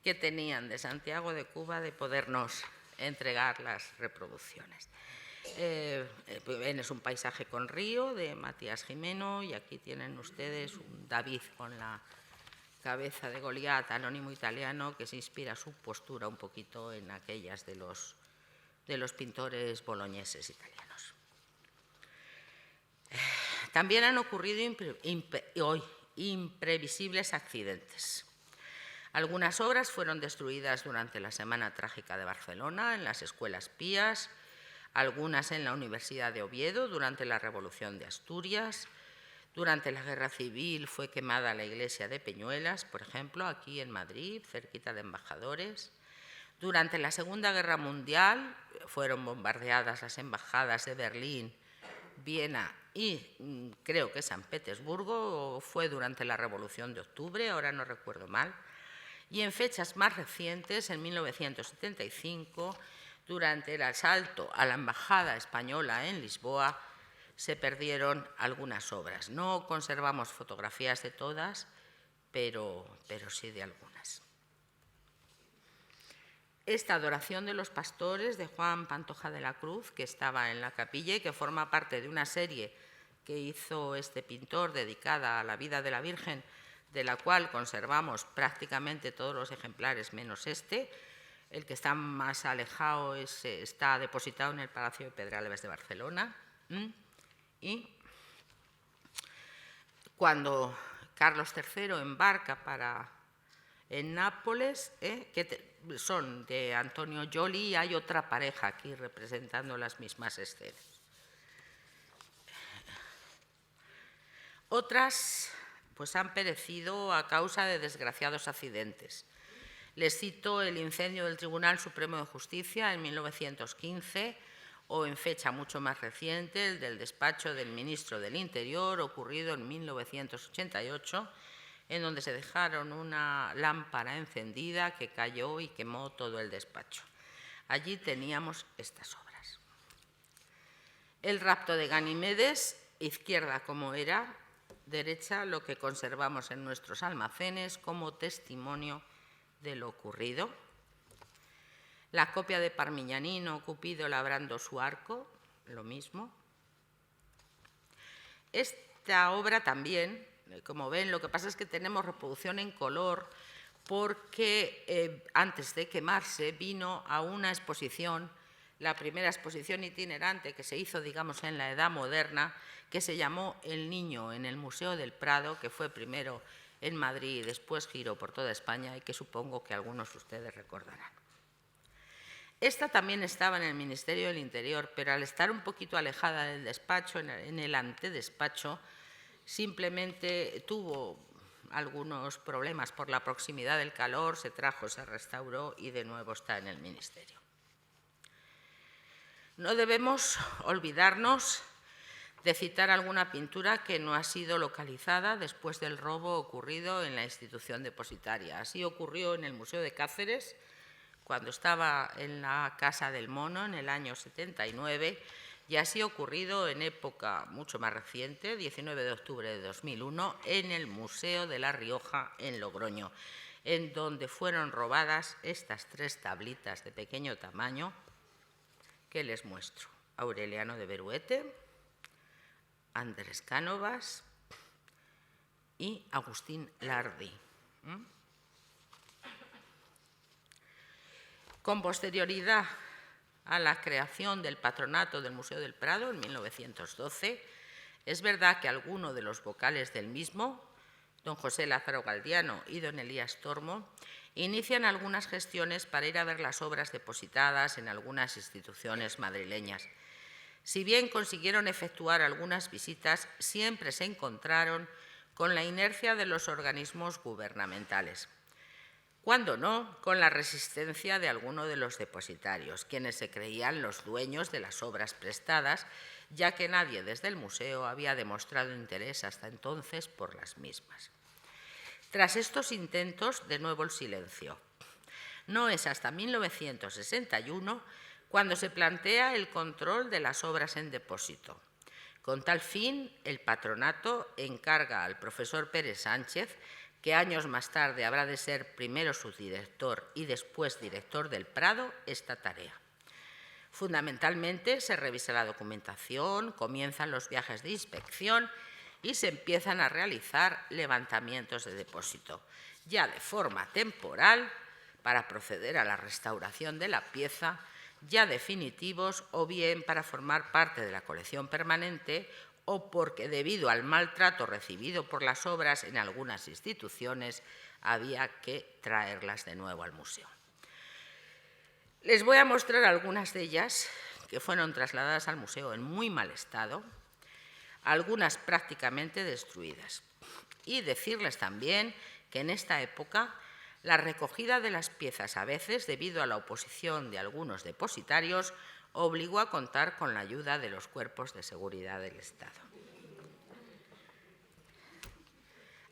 que tenían de Santiago de Cuba de podernos entregar las reproducciones. Es un paisaje con río de Matías Gimeno, y aquí tienen ustedes un David con la cabeza de Goliat, anónimo italiano, que se inspira su postura un poquito en aquellas de los pintores boloñeses italianos. También han ocurrido imprevisibles accidentes. Algunas obras fueron destruidas durante la Semana Trágica de Barcelona, en las escuelas pías, algunas en la Universidad de Oviedo durante la Revolución de Asturias. Durante la Guerra Civil fue quemada la iglesia de Peñuelas, por ejemplo, aquí en Madrid, cerquita de Embajadores. Durante la Segunda Guerra Mundial fueron bombardeadas las embajadas de Berlín, Viena y creo que San Petersburgo, o fue durante la Revolución de Octubre, ahora no recuerdo mal. Y en fechas más recientes, en 1975, durante el asalto a la Embajada Española en Lisboa, se perdieron algunas obras. No conservamos fotografías de todas, pero sí de algunas. Esta Adoración de los Pastores de Juan Pantoja de la Cruz, que estaba en la capilla y que forma parte de una serie que hizo este pintor dedicada a la vida de la Virgen, de la cual conservamos prácticamente todos los ejemplares menos este. El que está más alejado está depositado en el Palacio de Pedralbes de Barcelona. Y cuando Carlos III embarca en Nápoles, que son de Antonio Gioli, y hay otra pareja aquí representando las mismas escenas. Otras pues han perecido a causa de desgraciados accidentes. Les cito el incendio del Tribunal Supremo de Justicia en 1915, o en fecha mucho más reciente, el del despacho del ministro del Interior, ocurrido en 1988, en donde se dejaron una lámpara encendida que cayó y quemó todo el despacho. Allí teníamos estas obras. El rapto de Ganimedes, izquierda como era, derecha lo que conservamos en nuestros almacenes como testimonio de lo ocurrido. La copia de Parmigianino, Cupido labrando su arco, lo mismo. Esta obra también, como ven, lo que pasa es que tenemos reproducción en color porque antes de quemarse vino a una exposición, la primera exposición itinerante que se hizo, digamos, en la Edad Moderna, que se llamó El Niño en el Museo del Prado, que fue primero en Madrid y después giró por toda España y que supongo que algunos de ustedes recordarán. Esta también estaba en el Ministerio del Interior, pero al estar un poquito alejada del despacho, en el antedespacho, simplemente tuvo algunos problemas por la proximidad del calor, se trajo, se restauró y de nuevo está en el Ministerio. No debemos olvidarnos de citar alguna pintura que no ha sido localizada después del robo ocurrido en la institución depositaria. Así ocurrió en el Museo de Cáceres, cuando estaba en la Casa del Mono en el año 79, y así ha ocurrido en época mucho más reciente, 19 de octubre de 2001, en el Museo de La Rioja, en Logroño, en donde fueron robadas estas 3 tablitas de pequeño tamaño que les muestro. Aureliano de Beruete, Andrés Cánovas y Agustín Lardi. Con posterioridad a la creación del patronato del Museo del Prado en 1912, es verdad que algunos de los vocales del mismo, don José Lázaro Galdiano y don Elías Tormo, inician algunas gestiones para ir a ver las obras depositadas en algunas instituciones madrileñas. Si bien consiguieron efectuar algunas visitas, siempre se encontraron con la inercia de los organismos gubernamentales. Cuando no, con la resistencia de alguno de los depositarios, quienes se creían los dueños de las obras prestadas, ya que nadie desde el museo había demostrado interés hasta entonces por las mismas. Tras estos intentos, de nuevo el silencio. No es hasta 1961 cuando se plantea el control de las obras en depósito. Con tal fin, el patronato encarga al profesor Pérez Sánchez, que años más tarde habrá de ser primero subdirector y después director del Prado, esta tarea. Fundamentalmente se revisa la documentación, comienzan los viajes de inspección y se empiezan a realizar levantamientos de depósito, ya de forma temporal, para proceder a la restauración de la pieza, ya definitivos o bien para formar parte de la colección permanente o porque debido al maltrato recibido por las obras en algunas instituciones había que traerlas de nuevo al museo. Les voy a mostrar algunas de ellas que fueron trasladadas al museo en muy mal estado, algunas prácticamente destruidas. Y decirles también que en esta época la recogida de las piezas, a veces debido a la oposición de algunos depositarios, obligó a contar con la ayuda de los cuerpos de seguridad del Estado.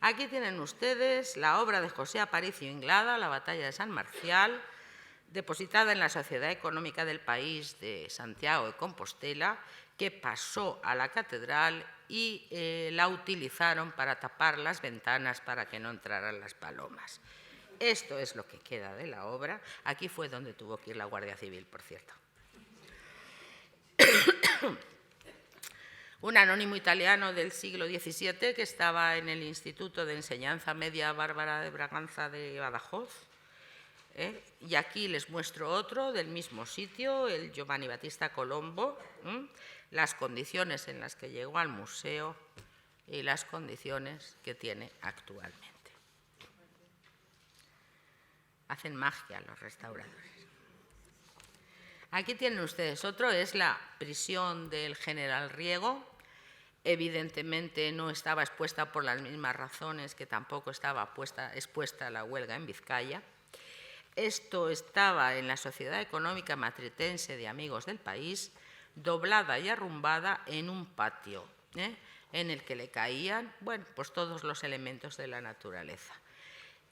Aquí tienen ustedes la obra de José Aparicio Inglada, La batalla de San Marcial, depositada en la Sociedad Económica del País de Santiago de Compostela, que pasó a la catedral y la utilizaron para tapar las ventanas para que no entraran las palomas. Esto es lo que queda de la obra. Aquí fue donde tuvo que ir la Guardia Civil, por cierto. Un anónimo italiano del siglo XVII que estaba en el Instituto de Enseñanza Media Bárbara de Braganza de Badajoz. Y aquí les muestro otro del mismo sitio, el Giovanni Battista Colombo, las condiciones en las que llegó al museo y las condiciones que tiene actualmente. Hacen magia los restauradores. Aquí tienen ustedes otro, es la prisión del general Riego. Evidentemente no estaba expuesta por las mismas razones que tampoco estaba expuesta a la huelga en Vizcaya. Esto estaba en la Sociedad Económica Matritense de Amigos del País, doblada y arrumbada en un patio, en el que le caían, pues todos los elementos de la naturaleza.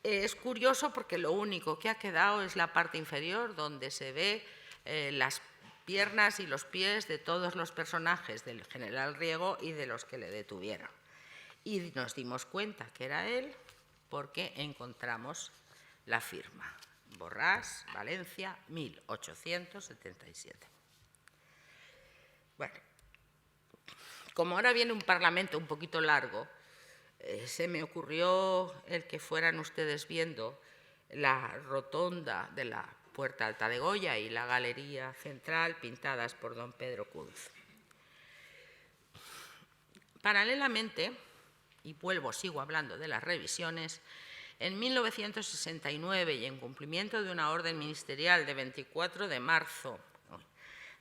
Es curioso porque lo único que ha quedado es la parte inferior, donde se ve las piernas y los pies de todos los personajes del general Riego y de los que le detuvieron. Y nos dimos cuenta que era él porque encontramos la firma. Borrás, Valencia, 1877. Bueno, como ahora viene un parlamento un poquito largo, se me ocurrió el que fueran ustedes viendo la rotonda de la Puerta Alta de Goya y la galería central pintadas por don Pedro Kunz. Paralelamente, y sigo hablando de las revisiones, En 1969, y en cumplimiento de una orden ministerial de 24 de marzo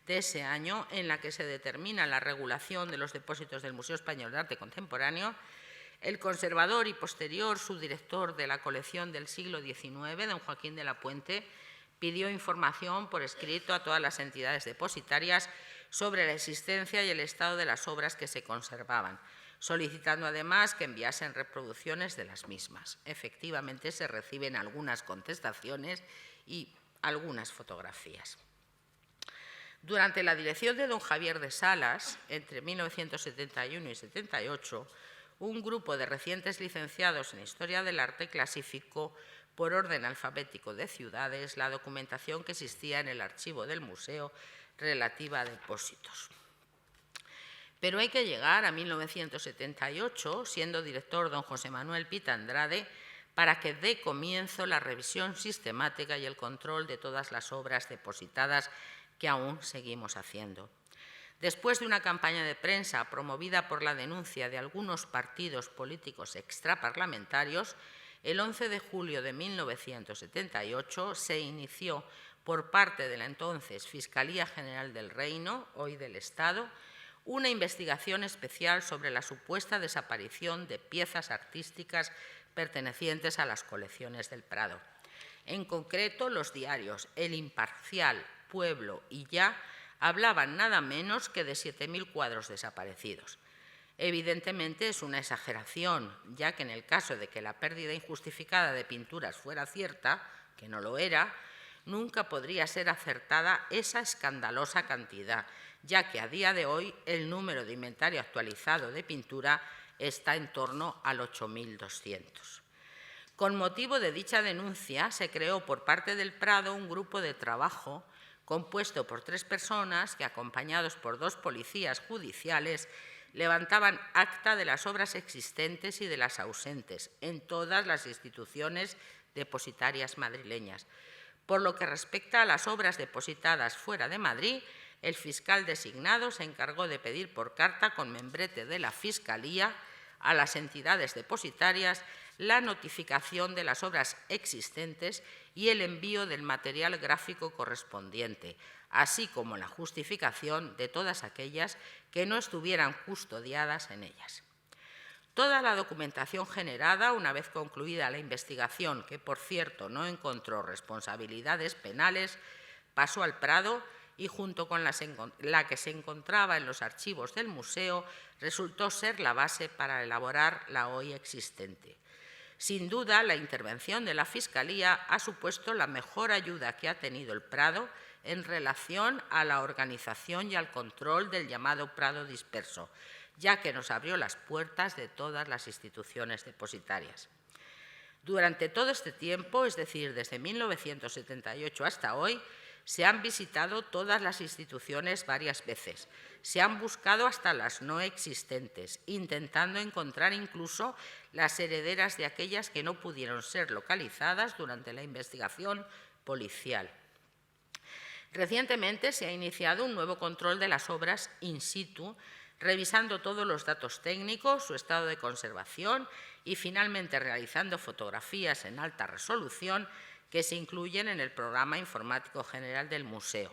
de ese año, en la que se determina la regulación de los depósitos del Museo Español de Arte Contemporáneo, el conservador y posterior subdirector de la colección del siglo XIX, don Joaquín de la Puente, pidió información por escrito a todas las entidades depositarias sobre la existencia y el estado de las obras que se conservaban, solicitando además que enviasen reproducciones de las mismas. Efectivamente, se reciben algunas contestaciones y algunas fotografías. Durante la dirección de don Javier de Salas, entre 1971 y 78, un grupo de recientes licenciados en Historia del Arte clasificó por orden alfabético de ciudades la documentación que existía en el archivo del museo relativa a depósitos. Pero hay que llegar a 1978, siendo director don José Manuel Pita Andrade, para que dé comienzo la revisión sistemática y el control de todas las obras depositadas que aún seguimos haciendo. Después de una campaña de prensa promovida por la denuncia de algunos partidos políticos extraparlamentarios, el 11 de julio de 1978 se inició por parte de la entonces Fiscalía General del Reino, hoy del Estado, una investigación especial sobre la supuesta desaparición de piezas artísticas pertenecientes a las colecciones del Prado. En concreto, los diarios El Imparcial, Pueblo y Ya hablaban nada menos que de 7.000 cuadros desaparecidos. Evidentemente es una exageración, ya que en el caso de que la pérdida injustificada de pinturas fuera cierta, que no lo era, nunca podría ser acertada esa escandalosa cantidad, ya que a día de hoy el número de inventario actualizado de pintura está en torno al 8.200. Con motivo de dicha denuncia, se creó por parte del Prado un grupo de trabajo compuesto por 3 personas que, acompañados por 2 policías judiciales, levantaban acta de las obras existentes y de las ausentes en todas las instituciones depositarias madrileñas. Por lo que respecta a las obras depositadas fuera de Madrid, el fiscal designado se encargó de pedir por carta con membrete de la Fiscalía a las entidades depositarias la notificación de las obras existentes y el envío del material gráfico correspondiente, así como la justificación de todas aquellas que no estuvieran custodiadas en ellas. Toda la documentación generada, una vez concluida la investigación, que por cierto no encontró responsabilidades penales, pasó al Prado y junto con la que se encontraba en los archivos del museo, resultó ser la base para elaborar la hoy existente. Sin duda, la intervención de la Fiscalía ha supuesto la mejor ayuda que ha tenido el Prado en relación a la organización y al control del llamado Prado disperso, ya que nos abrió las puertas de todas las instituciones depositarias. Durante todo este tiempo, es decir, desde 1978 hasta hoy, se han visitado todas las instituciones varias veces, se han buscado hasta las no existentes, intentando encontrar incluso las herederas de aquellas que no pudieron ser localizadas durante la investigación policial. Recientemente se ha iniciado un nuevo control de las obras in situ, revisando todos los datos técnicos, su estado de conservación y finalmente realizando fotografías en alta resolución que se incluyen en el programa informático general del museo.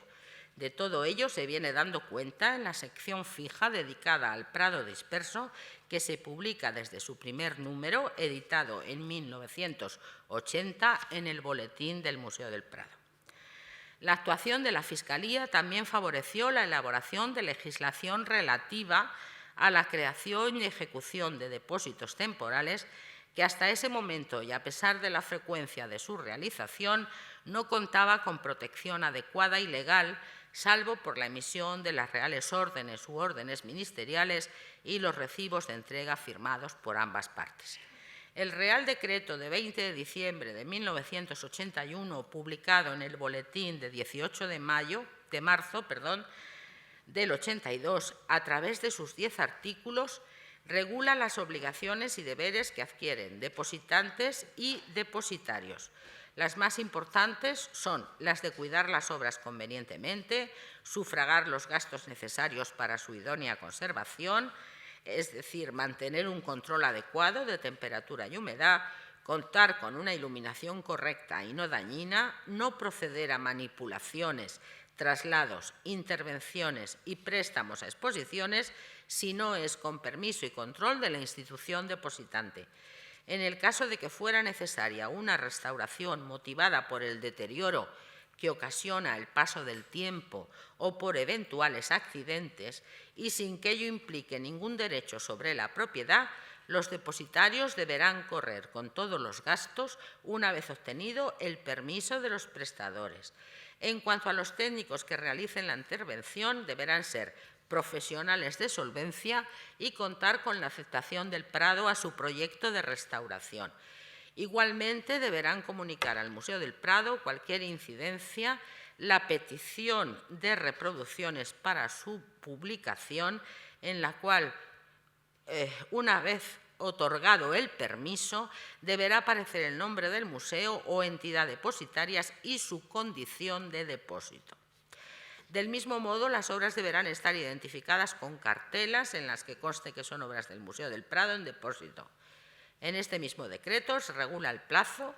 De todo ello se viene dando cuenta en la sección fija dedicada al Prado disperso, que se publica desde su primer número, editado en 1980 en el Boletín del Museo del Prado. La actuación de la Fiscalía también favoreció la elaboración de legislación relativa a la creación y ejecución de depósitos temporales que hasta ese momento y a pesar de la frecuencia de su realización no contaba con protección adecuada y legal, salvo por la emisión de las reales órdenes u órdenes ministeriales y los recibos de entrega firmados por ambas partes. El Real Decreto de 20 de diciembre de 1981, publicado en el Boletín de 18 de marzo del 82, a través de sus 10 artículos, regula las obligaciones y deberes que adquieren depositantes y depositarios. Las más importantes son las de cuidar las obras convenientemente, sufragar los gastos necesarios para su idónea conservación, es decir, mantener un control adecuado de temperatura y humedad, contar con una iluminación correcta y no dañina, no proceder a manipulaciones, traslados, intervenciones y préstamos a exposiciones si no es con permiso y control de la institución depositante. En el caso de que fuera necesaria una restauración motivada por el deterioro que ocasiona el paso del tiempo o por eventuales accidentes y sin que ello implique ningún derecho sobre la propiedad, los depositarios deberán correr con todos los gastos una vez obtenido el permiso de los prestadores. En cuanto a los técnicos que realicen la intervención, deberán ser profesionales de solvencia y contar con la aceptación del Prado a su proyecto de restauración. Igualmente, deberán comunicar al Museo del Prado cualquier incidencia, la petición de reproducciones para su publicación, en la cual, una vez otorgado el permiso, deberá aparecer el nombre del museo o entidad depositarias y su condición de depósito. Del mismo modo, las obras deberán estar identificadas con cartelas en las que conste que son obras del Museo del Prado en depósito. En este mismo decreto se regula el plazo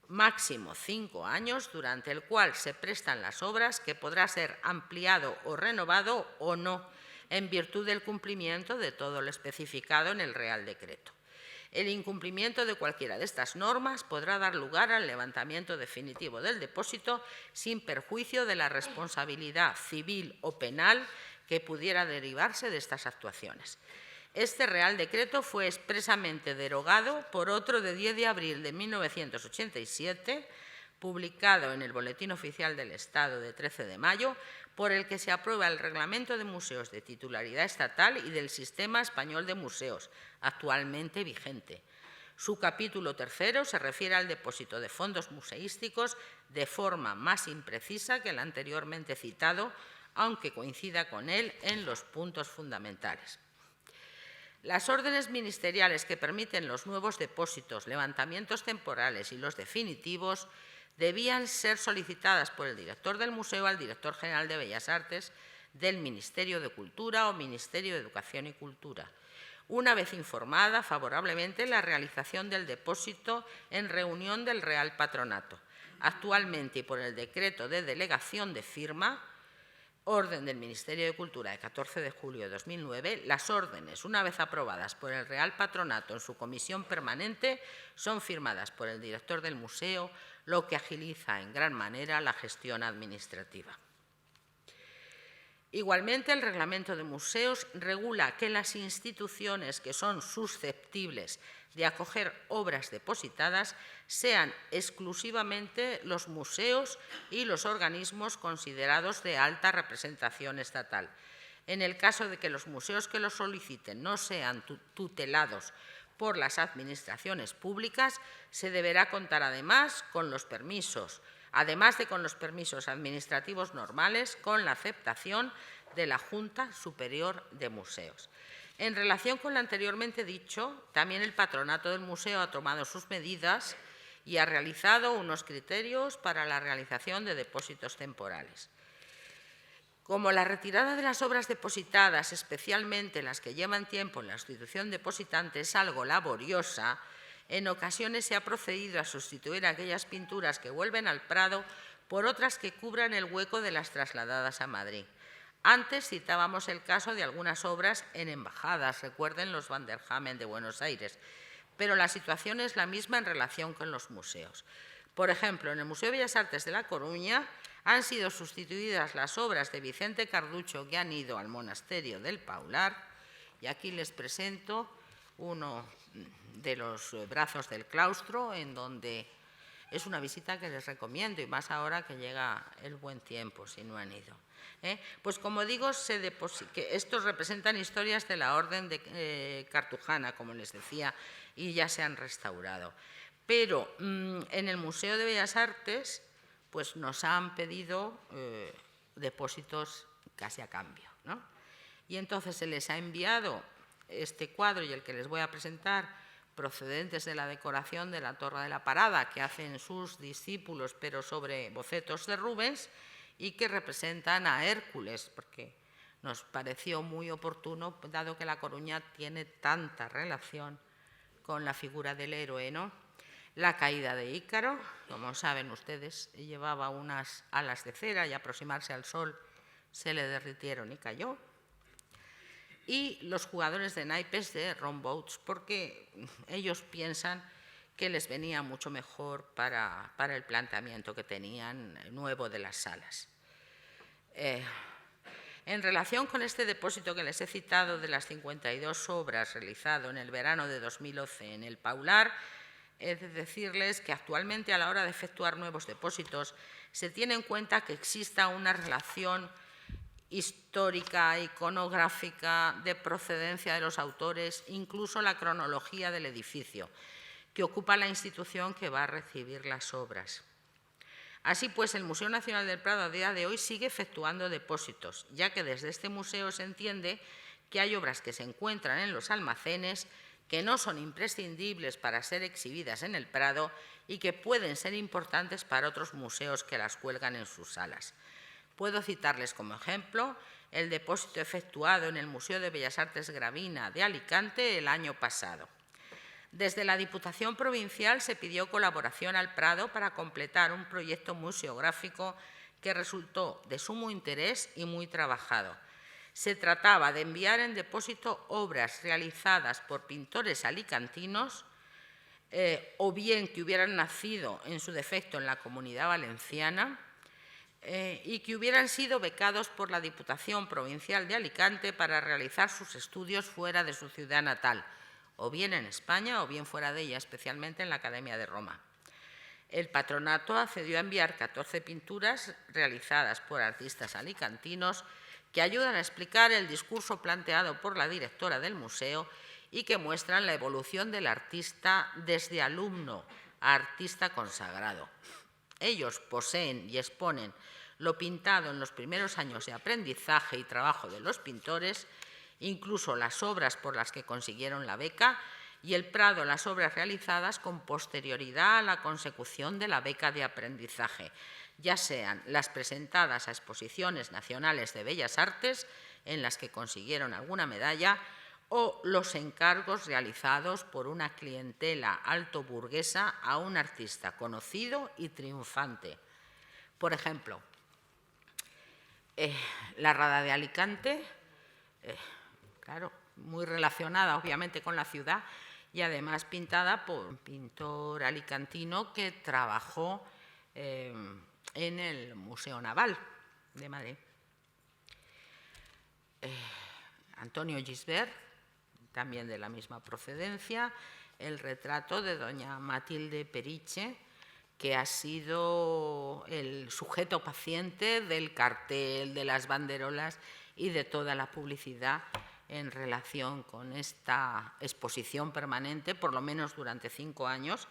máximo 5 años durante el cual se prestan las obras, que podrá ser ampliado o renovado o no, en virtud del cumplimiento de todo lo especificado en el Real Decreto. El incumplimiento de cualquiera de estas normas podrá dar lugar al levantamiento definitivo del depósito sin perjuicio de la responsabilidad civil o penal que pudiera derivarse de estas actuaciones. Este Real Decreto fue expresamente derogado por otro de 10 de abril de 1987, publicado en el Boletín Oficial del Estado de 13 de mayo, por el que se aprueba el Reglamento de Museos de titularidad estatal y del Sistema Español de Museos, actualmente vigente. Su capítulo tercero se refiere al depósito de fondos museísticos de forma más imprecisa que el anteriormente citado, aunque coincida con él en los puntos fundamentales. Las órdenes ministeriales que permiten los nuevos depósitos, levantamientos temporales y los definitivos debían ser solicitadas por el director del museo al director general de Bellas Artes del Ministerio de Cultura o Ministerio de Educación y Cultura, una vez informada favorablemente la realización del depósito en reunión del Real Patronato. Actualmente, y por el decreto de delegación de firma, orden del Ministerio de Cultura de 14 de julio de 2009, las órdenes, una vez aprobadas por el Real Patronato en su comisión permanente, son firmadas por el director del museo, lo que agiliza en gran manera la gestión administrativa. Igualmente, el Reglamento de Museos regula que las instituciones que son susceptibles de acoger obras depositadas sean exclusivamente los museos y los organismos considerados de alta representación estatal. En el caso de que los museos que lo soliciten no sean tutelados por las administraciones públicas, se deberá contar además con los permisos, además de con los permisos administrativos normales, con la aceptación de la Junta Superior de Museos. En relación con lo anteriormente dicho, también el Patronato del Museo ha tomado sus medidas y ha realizado unos criterios para la realización de depósitos temporales. Como la retirada de las obras depositadas, especialmente las que llevan tiempo en la institución depositante, es algo laboriosa, en ocasiones se ha procedido a sustituir aquellas pinturas que vuelven al Prado por otras que cubran el hueco de las trasladadas a Madrid. Antes citábamos el caso de algunas obras en embajadas, recuerden los Van der Hamen de Buenos Aires, pero la situación es la misma en relación con los museos. Por ejemplo, en el Museo de Bellas Artes de La Coruña han sido sustituidas las obras de Vicente Carducho que han ido al monasterio del Paular, y aquí les presento uno de los brazos del claustro, en donde es una visita que les recomiendo, y más ahora que llega el buen tiempo, si no han ido. Pues como digo, que estos representan historias de la orden de cartujana, como les decía, y ya se han restaurado. Pero en el Museo de Bellas Artes pues nos han pedido depósitos casi a cambio, ¿no? Y entonces se les ha enviado este cuadro y el que les voy a presentar, procedentes de la decoración de la Torre de la Parada, que hacen sus discípulos, pero sobre bocetos de Rubens, y que representan a Hércules, porque nos pareció muy oportuno, dado que La Coruña tiene tanta relación con la figura del héroe, ¿no? La caída de Ícaro, como saben ustedes, llevaba unas alas de cera y aproximarse al sol se le derritieron y cayó. Y los jugadores de naipes de Romboats, porque ellos piensan que les venía mucho mejor para el planteamiento que tenían nuevo de las salas. En relación con este depósito que les he citado de las 52 obras realizado en el verano de 2011 en el Paular, he de decirles que actualmente a la hora de efectuar nuevos depósitos se tiene en cuenta que exista una relación histórica, iconográfica, de procedencia de los autores, incluso la cronología del edificio que ocupa la institución que va a recibir las obras. Así pues, el Museo Nacional del Prado a día de hoy sigue efectuando depósitos, ya que desde este museo se entiende que hay obras que se encuentran en los almacenes que no son imprescindibles para ser exhibidas en el Prado y que pueden ser importantes para otros museos que las cuelgan en sus salas. Puedo citarles como ejemplo el depósito efectuado en el Museo de Bellas Artes Gravina de Alicante el año pasado. Desde la Diputación Provincial se pidió colaboración al Prado para completar un proyecto museográfico que resultó de sumo interés y muy trabajado. Se trataba de enviar en depósito obras realizadas por pintores alicantinos o bien que hubieran nacido en su defecto en la Comunidad Valenciana y que hubieran sido becados por la Diputación Provincial de Alicante para realizar sus estudios fuera de su ciudad natal, o bien en España o bien fuera de ella, especialmente en la Academia de Roma. El patronato accedió a enviar 14 pinturas realizadas por artistas alicantinos que ayudan a explicar el discurso planteado por la directora del museo y que muestran la evolución del artista desde alumno a artista consagrado. Ellos poseen y exponen lo pintado en los primeros años de aprendizaje y trabajo de los pintores, incluso las obras por las que consiguieron la beca, y el Prado las obras realizadas con posterioridad a la consecución de la beca de aprendizaje, ya sean las presentadas a exposiciones nacionales de bellas artes, en las que consiguieron alguna medalla, o los encargos realizados por una clientela alto burguesa a un artista conocido y triunfante. Por ejemplo, la Rada de Alicante, claro, muy relacionada obviamente con la ciudad y además pintada por un pintor alicantino que trabajó en el Museo Naval de Madrid. Antonio Gisbert, también de la misma procedencia, el retrato de doña Matilde Periche, que ha sido el sujeto paciente del cartel, de las banderolas y de toda la publicidad en relación con esta exposición permanente, por lo menos durante 5 años,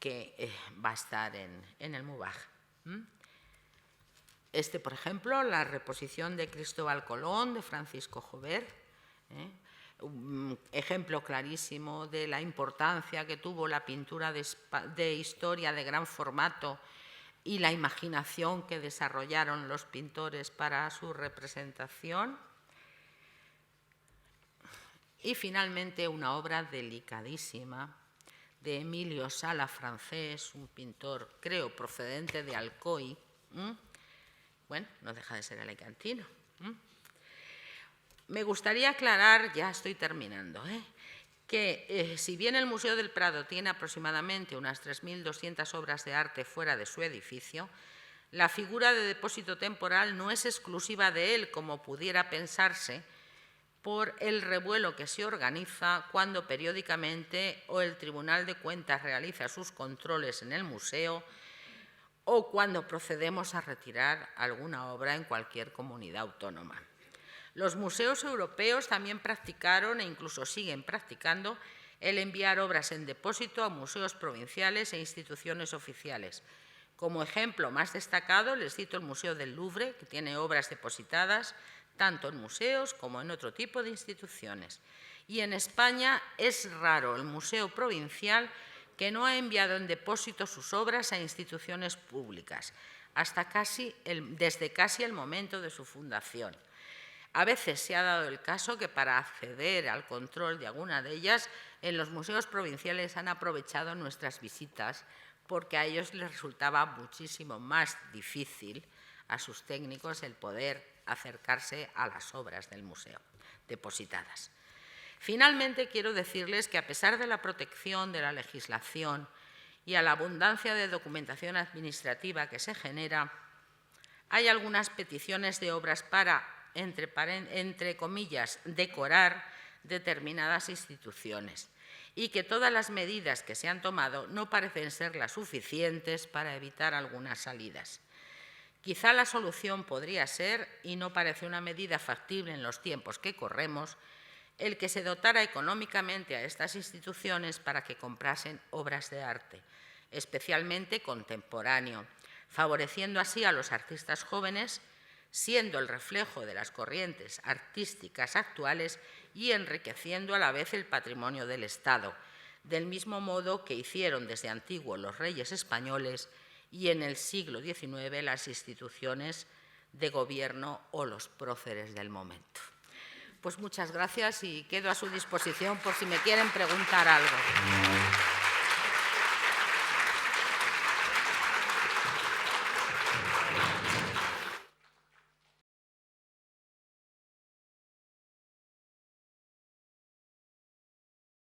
que va a estar en el MUBAG. Por ejemplo, la reposición de Cristóbal Colón, de Francisco Jover, un ejemplo clarísimo de la importancia que tuvo la pintura de historia de gran formato y la imaginación que desarrollaron los pintores para su representación. Y finalmente una obra delicadísima de Emilio Sala, francés, un pintor, creo, procedente de Alcoy. Bueno, no deja de ser alicantino. Me gustaría aclarar, ya estoy terminando, que si bien el Museo del Prado tiene aproximadamente unas 3.200 obras de arte fuera de su edificio, la figura de depósito temporal no es exclusiva de él, como pudiera pensarse, por el revuelo que se organiza cuando periódicamente o el Tribunal de Cuentas realiza sus controles en el museo o cuando procedemos a retirar alguna obra en cualquier comunidad autónoma. Los museos europeos también practicaron e incluso siguen practicando el enviar obras en depósito a museos provinciales e instituciones oficiales. Como ejemplo más destacado les cito el Museo del Louvre, que tiene obras depositadas tanto en museos como en otro tipo de instituciones. Y en España es raro el museo provincial que no ha enviado en depósito sus obras a instituciones públicas, desde casi el momento de su fundación. A veces se ha dado el caso que para acceder al control de alguna de ellas, en los museos provinciales han aprovechado nuestras visitas porque a ellos les resultaba muchísimo más difícil a sus técnicos el poder acercarse a las obras del museo depositadas. Finalmente, quiero decirles que a pesar de la protección de la legislación y a la abundancia de documentación administrativa que se genera, hay algunas peticiones de obras para, entre comillas, decorar determinadas instituciones y que todas las medidas que se han tomado no parecen ser las suficientes para evitar algunas salidas. Quizá la solución podría ser, y no parece una medida factible en los tiempos que corremos, el que se dotara económicamente a estas instituciones para que comprasen obras de arte, especialmente contemporáneo, favoreciendo así a los artistas jóvenes, siendo el reflejo de las corrientes artísticas actuales y enriqueciendo a la vez el patrimonio del Estado, del mismo modo que hicieron desde antiguo los reyes españoles y en el siglo XIX las instituciones de gobierno o los próceres del momento. Pues muchas gracias y quedo a su disposición por si me quieren preguntar algo.